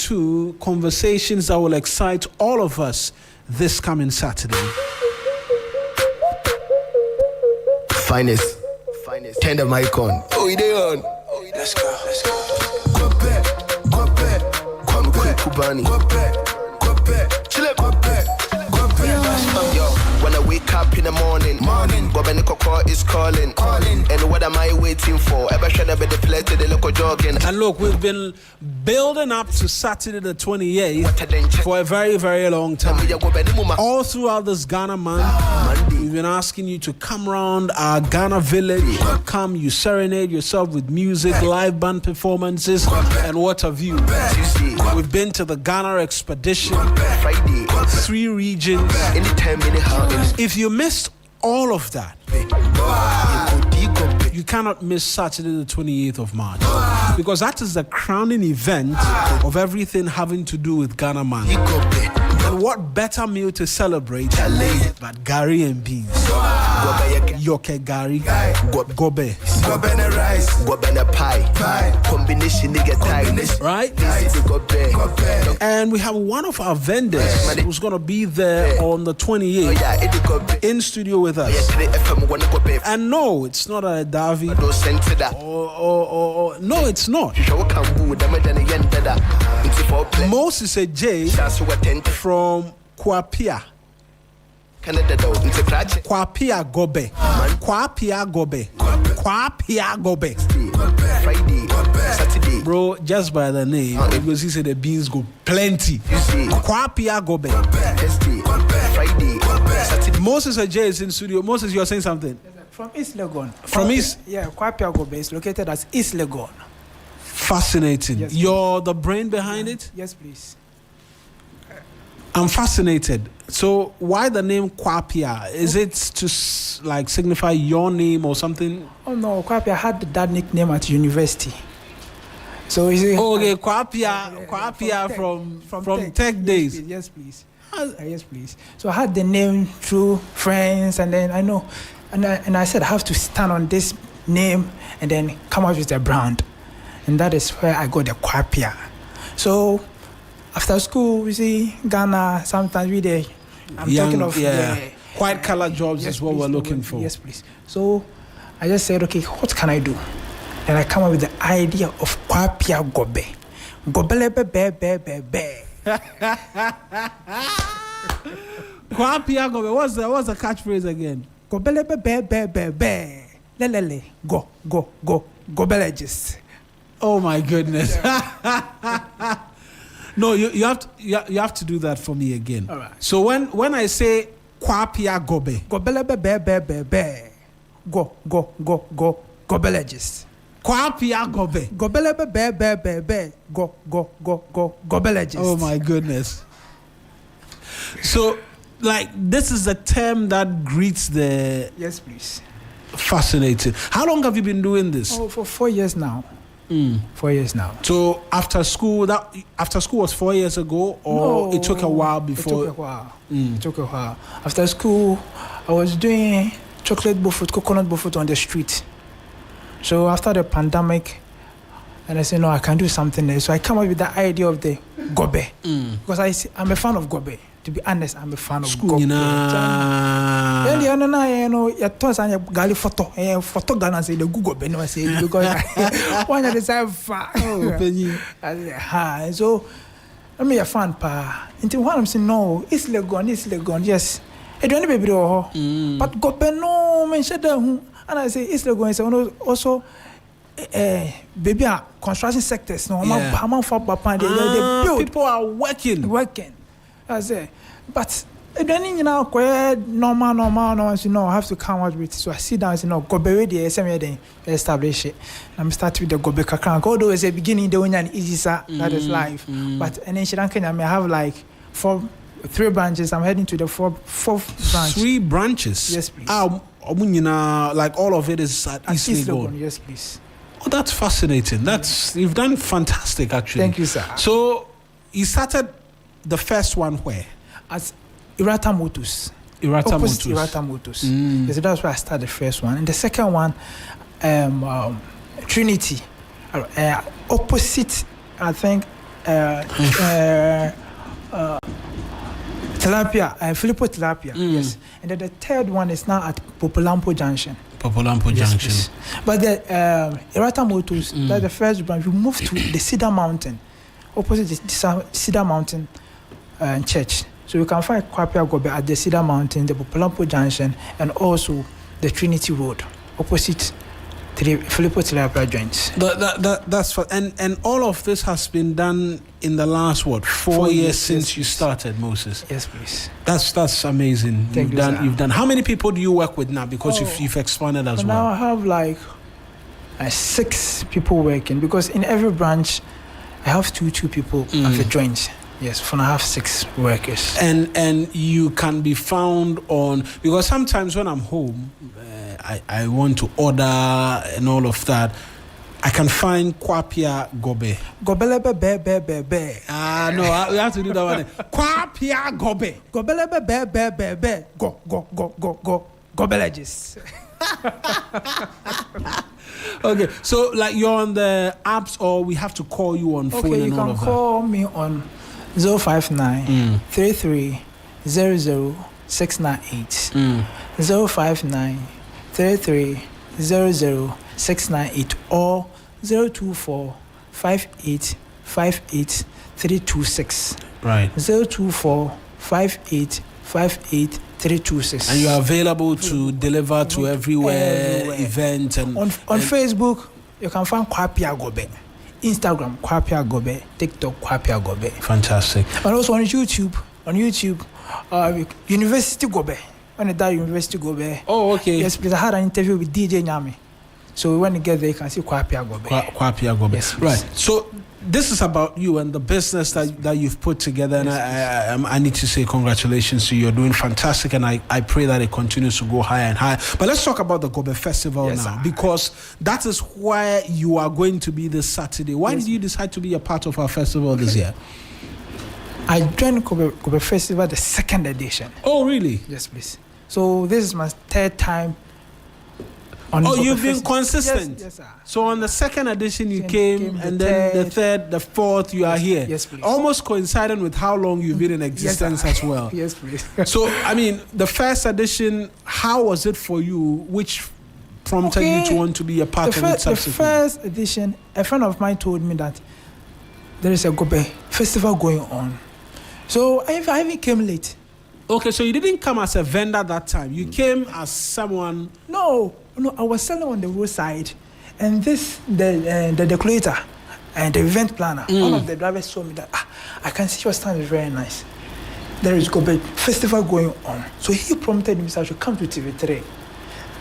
to conversations that will excite all of us this coming Saturday. Finest. Turn the mic on. Oh, you there on? Let's go. Go back. Come quick, Kubani. Go back. Chill it. Go back. Yo, when I wake up in the morning, Gobeni Koko is calling. And what am I waiting for? Ever should have been the place to the local jogging. And look, we've been building up to Saturday the 28th for a very, very long time. All throughout this Ghana month, we've been asking you to come around our Ghana village. Come, you serenade yourself with music, live band performances, and what have you. We've been to the Ghana Expedition, 3 regions. If you missed all of that, you cannot miss Saturday the 28th of March, because that is the crowning event of everything having to do with Ghana Man. And what better meal to celebrate but Gary and beans? Yoke Gary, gobe rice, gobe pie, combination nigga tight, right? And we have one of our vendors who's gonna be there on the 28th in studio with us. And no, it's not a Davi. No, it's not. Moses a J from Kwapia. Kwapia Gobe. Friday, bro, just by the name, because he said the beans go plenty. Kwapia Gobe. Friday, Moses Ajay is in studio. Moses, you are saying something? From East Legon. From East? Yeah, Kwapia Gobe is located as East Legon. Fascinating. Yes, you're the brain behind it? Yes, please. I'm fascinated. So why the name Kwapia? Is it to like signify your name or something? Oh no, Kwapia had that nickname at university. So is it? Okay, Kwapia from tech days. Yes, please. Yes, please. So I had the name through friends, and then I know, and I said I have to stand on this name and then come up with a brand, and that is where I got the Kwapia. So after school, we see Ghana, sometimes we there. I'm talking of white collar jobs is what we're looking for. Yes, please. So I just said, okay, what can I do? And I come up with the idea of Kwapia Gobe. Gobelebe be be. Kwapia Gobe. What's the catchphrase again? Gobelebe be. Lelele. Go. Gobeleges. Oh my goodness. No, you have to do that for me again. All right. So when I say Kwapia Gobe, Gobelebe be. Go. Gobeleges. Kwapia Gobe. Gobelebe be. Go. Gobeleges. Oh my goodness. So, like, this is the term that greets the... Yes, please. Fascinating. How long have you been doing this? Oh, for 4 years now. 4 years now. So after school was 4 years ago, or it took a while before? It took a while. After school, I was doing chocolate buffet, coconut buffet on the street. So after the pandemic, and I said, no, I can do something there. So I come up with the idea of the gobe. Because I'm a fan of gobe. To be honest, I'm a fan of gobe. Then the other night, you told us gali photo Ghana say the Google Ben was saying because one of the side far. So I'm a fan pa. Until one I'm saying no, it's Legon, yes. I don't baby but gobe no mention them. And I say it's Legon is also baby construction sectors. No, people are working. I say, but then normal. So no, I have to come out with. So I sit down and say, no, Gobe ready. They establish it. I'm starting with the Gobe Kakran. Although it's a beginning, the one easy that is life. But and in Sri Lanka, I may have like 3 branches. I'm heading to the fourth branch. 3 branches. Yes, please. Like all of it is at East Legon. Yes, please. Oh, that's fascinating. You've done fantastic, actually. Thank you, sir. So you started the first one where? At Irata Motors. Irata Motors. Yes, that's where I started the first one. And the second one, Trinity. Opposite, I think, tilapia, Filippo tilapia. Yes, and then the third one is now at Popolampo Junction. Junction. Please. But the Irata Motors, that's the first branch. We moved to the Cedar Mountain, opposite the Cedar Mountain Church. So you can find Kwapia Gobe at the Cedar Mountain, the Popolampo Junction, and also the Trinity Road, opposite the Filippo Tilapia joints. That's fine. And all of this has been done in the last 4 years since you started, Moses. Yes, please. That's amazing. You've done. How many people do you work with now? Because you've expanded as well. Now I have like 6 people working, because in every branch I have two people at the joint. Yes, for now I have 6 workers. And you can be found on, because sometimes when I'm home, I want to order and all of that. I can find Kwapia Gobe. Gobelebe be. No, we have to do that one. Kwapia Gobe. Gobelebe be. Go. Gobeleges. Okay, so like you're on the apps, or we have to call you on phone and all of that? Okay, you can call me on 059 33 00 698. 059 33 00 698 or 024 58 58 326. Right. 024 58 58 326. And you are available to deliver to everywhere. Event and on Facebook you can find Kwapia Gobe, Instagram Kwapia Gobe, TikTok Kwapia Gobe. Fantastic. And also on YouTube University Gobe. When I die University Gobe. Oh, okay. Yes, please. I had an interview with DJ Nyami. So when you get there, you can see Kwapia Gobe. Kwapia Gobe. Yes, right. So this is about you and the business that you've put together. And I need to say congratulations to you. You're doing fantastic. And I pray that it continues to go higher and higher. But let's talk about the Gobe Festival now. Because that is where you are going to be this Saturday. Why did you decide to be a part of our festival this year? I joined Gobe Festival, the 2nd edition. Oh, really? Yes, please. So this is my 3rd time. You've been consistent. Yes, sir. So on the 2nd edition you came and then the 3rd, the 4th you are here. Yes, please. Almost coinciding with how long you've been in existence as well. Yes, please. So I mean, the 1st edition, how was it for you? Which prompted you to want to be a part of it subsequently? The 1st edition, a friend of mine told me that there is a Gobe Festival going on. So I even came late. Okay, so you didn't come as a vendor that time. You came as someone. No, I was selling on the roadside, and the decorator and the event planner. One of the drivers told me that I can see your stand is very nice. There is Gobe Festival going on, so he prompted me so I should come to TV3.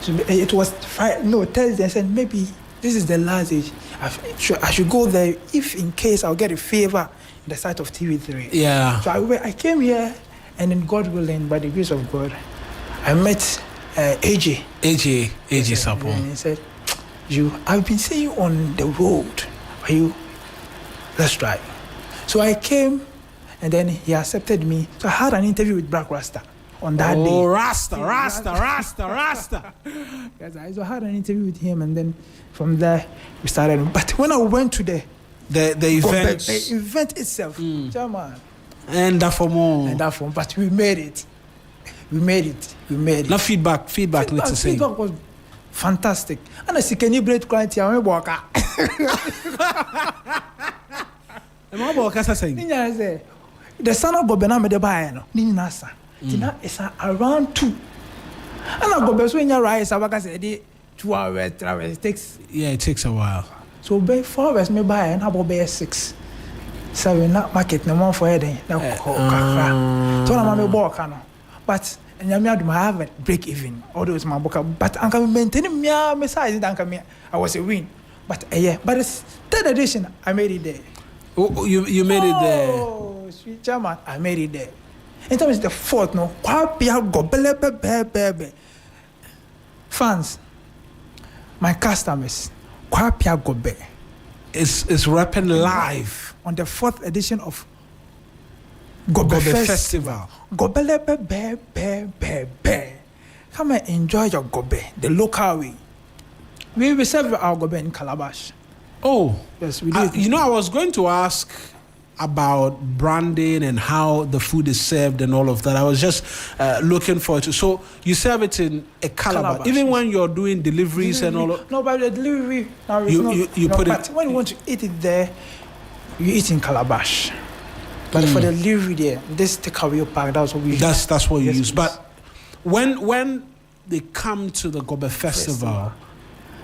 So it was Thursday. I said maybe this is the last age. I should go there if in case I'll get a favor in the sight of TV3. Yeah. So I came here. And then God willing, by the grace of God, I met AJ Sapon. And he said, I've been seeing you on the road. Let's try. So I came, and then he accepted me. So I had an interview with Black Rasta on that day. Oh, Rasta. Yes, so I had an interview with him, and then from there we started. But when I went to the event itself, German. And that for more. But we made it. Now feedback. Feedback was fantastic. And I see, can you break client here? I'm walker. The son of Gobena made the buyer. Ninasa. Tina is around 2. And I go best when you rise. I said 2 hours travel. It takes a while. So by 4 hours me buy and about by 6. 7 not market no more for heading. So I'm a walker now. But and I have a break even. Although it's my book, but I can maintain me size. I was a win. But but it's 3rd edition. I made it there. Oh, you made it there. Oh, sweet German, I made it there. In terms of the 4th, no. Fans, my customers, Kwapia Gobe is rapping live on the 4th edition of Gobe Festival. Gobelebe be. Come and enjoy your Gobe, the local way. We serve our Gobe in Calabash. Oh, yes, we do. I was going to ask about branding and how the food is served and all of that. I was just looking forward to. So you serve it in a calabash, even when you're doing deliveries and all of. No, but the delivery now you put it. When you want to eat it there, you eat in calabash. But for the delivery there, this takeaway pack, that's what we use. That's what you use. But when they come to the Gobe Festival,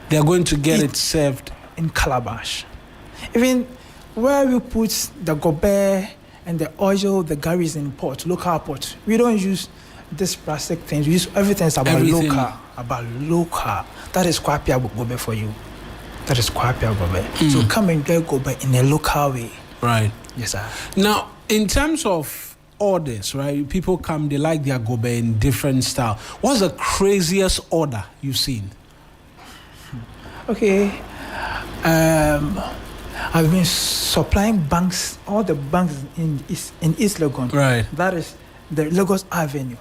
they're going to get it served in calabash. Even where we put the gobe and the oil, the gari is in pot, local pot. We don't use this plastic things. We use everything is about local. About local. That is kwapia gobe for you. That is kwapia gobe. So come and get gobe in a local way. Right. Yes, sir. Now, in terms of orders, right? People come, they like their gobe in different style. What's the craziest order you've seen? Okay. I've been supplying banks, all the banks in East Legon. Right. That is the Lagos Avenue.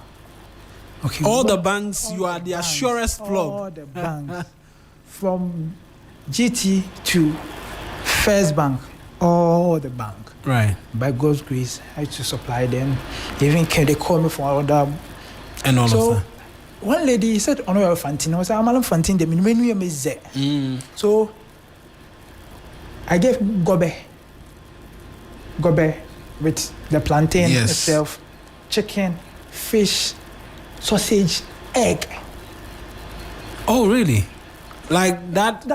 Okay. All the banks, you are the surest plug. All the banks. From GT to First Bank, all the bank. Right. By God's grace, I used to supply them. Even they call me for order. And all of that. One lady said, "Oh no, Fantino." I said, "I'm not Fantino. The menu is there." So I gave gobe with the plantain itself, chicken, fish, sausage, egg. Oh, really? Like that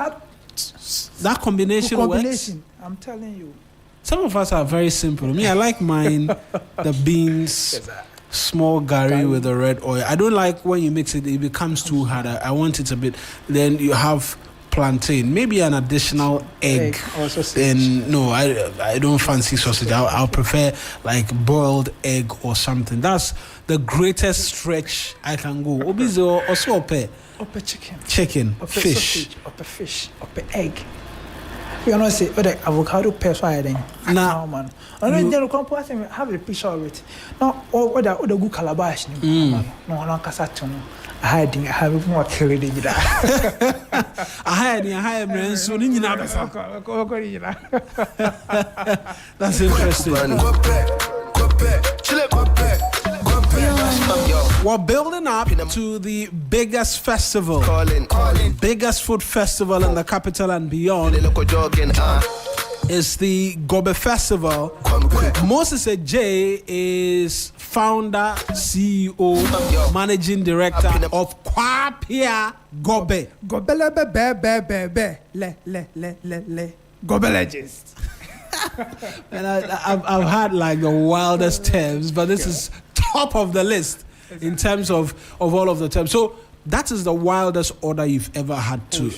combination works? I'm telling you. Some of us are very simple. Me, I like mine, the beans, small gari with the red oil. I don't like when you mix it, it becomes too hard. I want it a bit. Then you have plantain, maybe an additional egg. Or sausage. And no, I don't fancy sausage. I'll prefer like boiled egg or something. That's the greatest stretch I can go. Obizo also ope chicken, ope fish, sausage, ope fish, ope egg. We are not say the avocado persuading. Now, man. I don't have a picture of it. Now, all the good calabash. No, casato. I have more carried it. I had man soon in That's interesting. We're building up to the biggest festival, biggest food festival in the capital and beyond. It's the Gobe Festival. Moses J is founder, CEO, managing director of Kwapia Gobe. Gobelogist. And I've had like the wildest terms, but this is top of the list in terms of all of the terms. So that is the wildest order you've ever had to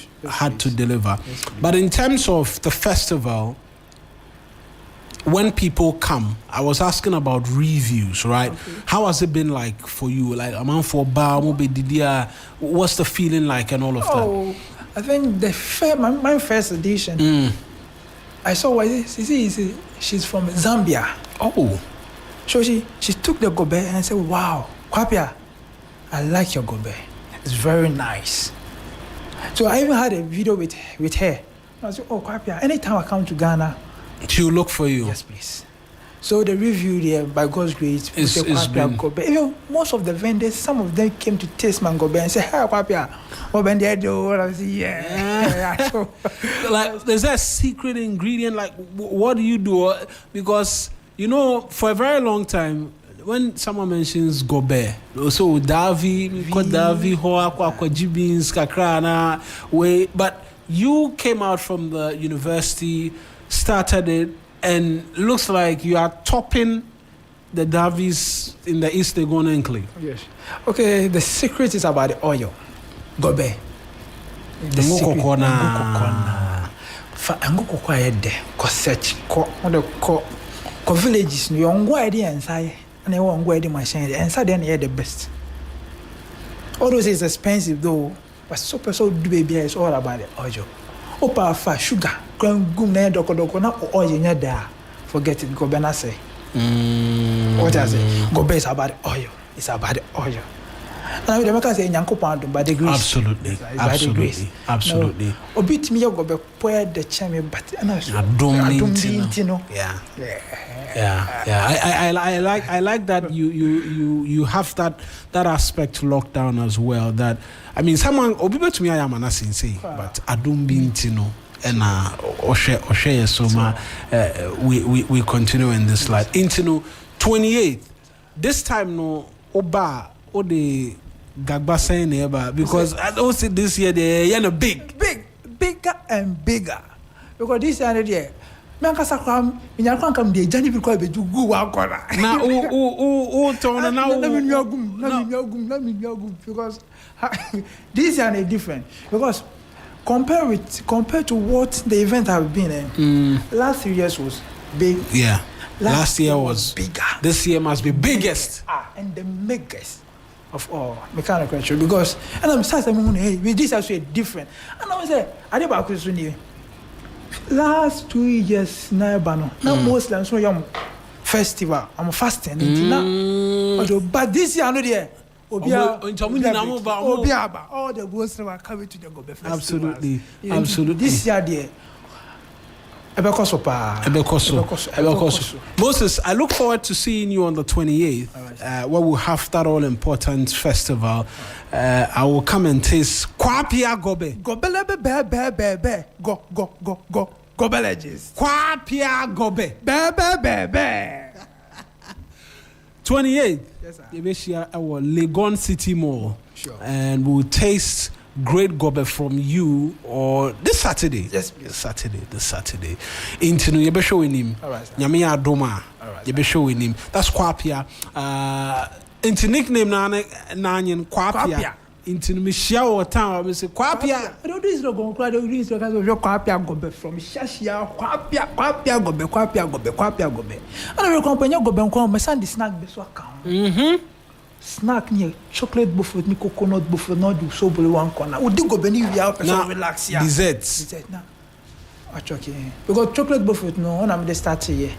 deliver. But in terms of the festival, when people come, I was asking about reviews, right? Okay. How has it been like for you? Like, what's the feeling like and all of that? Oh, I think my first edition, I saw she's from Zambia. Oh. So she took the gobe and said, "Wow, Kwapia, I like your gobe. It's very nice." So I even had a video with her. I said, "Oh, Kwapia, anytime I come to Ghana, she'll look for you." Yes, please. So the review there, by God's grace, is gobe. Even most of the vendors, some of them came to taste my gobe and say, "Hey, Kwapia, what I was yeah." So, like, there's a secret ingredient. Like, what do you do? Because for a very long time, when someone mentions gobe, also Davi, Hoa, Jibins, Kakrana, way, but you came out from the university, started it, and looks like you are topping the Davis in the East Legon enclave. Yes. Okay, the secret is about the oil. Gobe. The secret. Ko villages no yon go ide ansai and e won go ide machine ansai then the best. All those is expensive though, but so do baby is all about the oil. Opa fa sugar gum na doko na oil nya da. Forget it, go bena say. What I say? Go base about the oil. It's about the oil. And I would say Yankopon by the grace. Absolutely. Absolutely. Obit me go be poor the champion, but I don't know. I like that you have that aspect locked down as well. That I mean, someone obi to me I am an say, but I don't mean to know. And Oshe so we continue in this life. Into 28th. This time no oba o the Gagba saying ever because I don't see this year they're bigger and bigger. Because this year Mankasa kwam inyakwa kam de jani bi kwa beju gu wa kwara na o ton na na mi nyagum because this year is different because compared to what the event have been last 3 years was big. Yeah. Last year was bigger. This year must be biggest. And the biggest of all mechanical control because and I'm saying hey this is so different. And I was say I dey back to last 2 years na bano na most like so young festival I'm fasting but this year no there all the boys were coming to the Gobe festival. Absolutely. This year there Moses, I look forward to seeing you on the 28th, where we'll have that all important festival. I will come and taste Kwapia Gobe. Gobeleges. Kwapia Gobe. 28th, yes, sir. Our Legon City Mall. Sure. And we'll taste great gobe from you or this Saturday. Yes, please. This Saturday. Intinu you be showing him. Nyame adoma. You be showing him. That's Kwapia. Into nickname na Kwapia. Intinu me share or town we say Kwapia. I don't this go cry do this go Kwapia gobe from Shashia Kwapia gobe. And we company gobe nko me send the snack be so account. Snack near chocolate buffet, me coconut buffet, not do so below one corner. We do go benefit we help person relax here. Dessert now. Okay. Because chocolate buffet no when I'm the start here.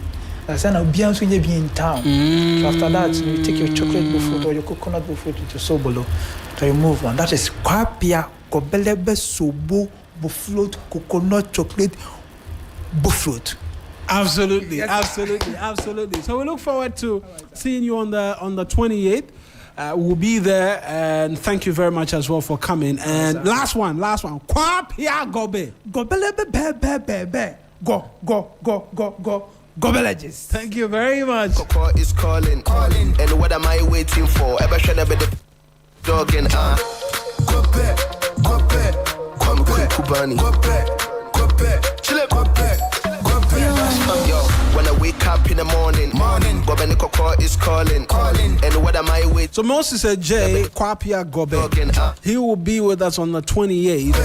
That's an ambiance when you be in town. So after that you take your chocolate buffet or your coconut buffet to so below to remove one. That is Kwapia Gobelebe Sobo buffet coconut chocolate buffet. Absolutely. So we look forward to seeing you on the 28th. We'll be there, and thank you very much as well for coming. And last one. Kwapia Gobe. Go. Gobeleges. Thank you very much. Coco is calling. And what am I waiting for? Ever should have been the dogging. Come quick, Kubani. Chill yo, when I wake up in the morning, Gobe Coco is calling. And what am I waiting? So Moses said, Jay Kwapia Gobe. He will be with us on the 28th.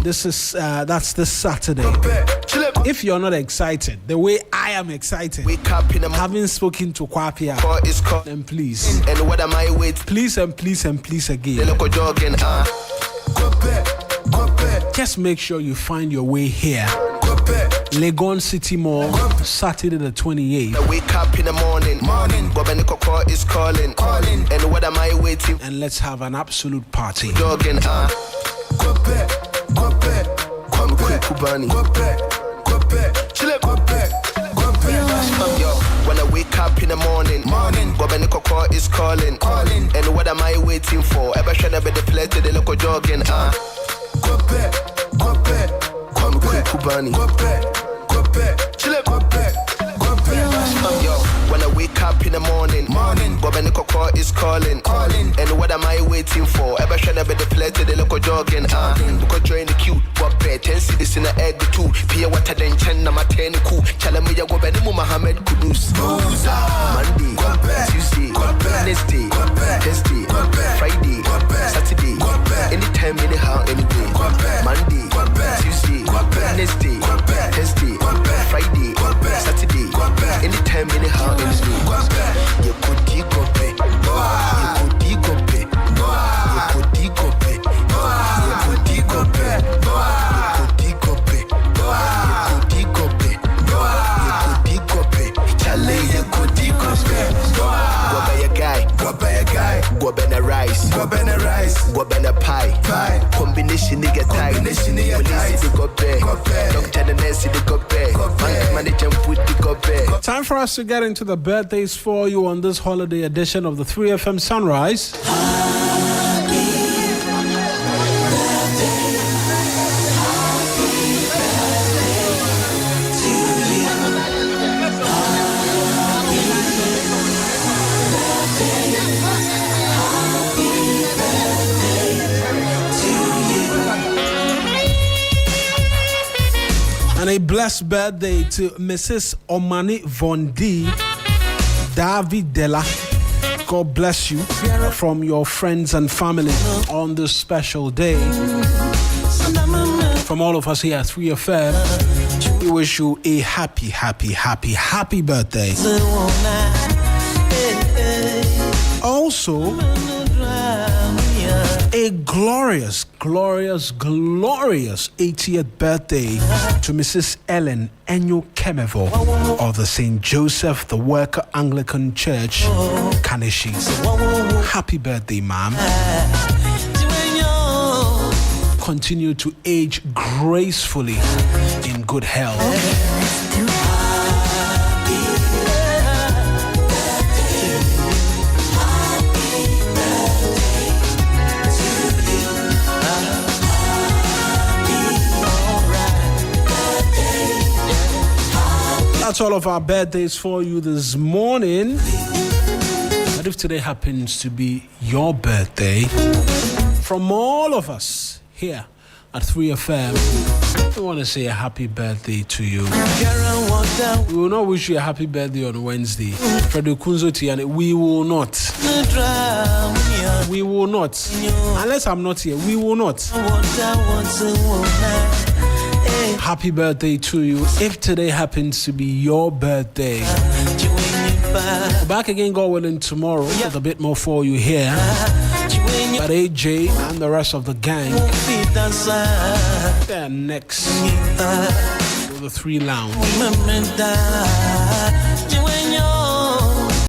This is that's this Saturday. If you're not excited, the way I am excited, wake up in the having spoken to Kwapia, then please, and what am I waiting? Please again. Just make sure you find your way here. Legon City Mall, Saturday the 28th. I wake up in the morning. Gobe Coco is calling. And what am I waiting? And let's have an absolute party. Dogging, Come quick, Kubani. Chill yo, when I wake up in the morning, Gobe Coco is calling. And what am I waiting for? Ever should have been the place to the local jogging, Come quick, Kubani. Chill yo, when I wake up in the morning, Gobe Coco is calling. And what am I waiting for? Ever should have been the place to the local jogging, Because join the queue, what pay 10 cities in the egg too. Pia water then chen na mateni ku. Chalamia Gobe Mu Mohammed Kudus. Monday, Tuesday, Wednesday, Thursday, Friday, Saturday, anytime, anyhow, anyway. Monday, Tuesday, Wednesday, Thursday, Friday, Saturday, anytime, anyhow, anyway. You could decope, Gobe Gobena rice, Gobena pie, combination nigga tight, police the gobe, doctor the nurse the gobe, bank manager put the gobe. Time for us to get into the birthdays for you on this holiday edition of the 3FM Sunrise. And a blessed birthday to Mrs. Omani Vondi Davidella. God bless you from your friends and family on this special day. From all of us here at 3FM, we wish you a happy birthday. Also, a glorious 80th birthday to Mrs. Ellen Enyo Kemevo of the St. Joseph the Worker Anglican Church, Kanishi. Happy birthday, ma'am. Continue to age gracefully in good health. That's all of our birthdays for you this morning. But if today happens to be your birthday, from all of us here at 3FM, we want to say a happy birthday to you. We will not wish you a happy birthday on Wednesday. Fredo Kunzo Tiane, we will not. We will not. Unless I'm not here, we will not. Happy birthday to you if today happens to be your birthday. Back again, God willing, tomorrow with a bit more for you here. But AJ and the rest of the gang, they're next with the 3 Lounge.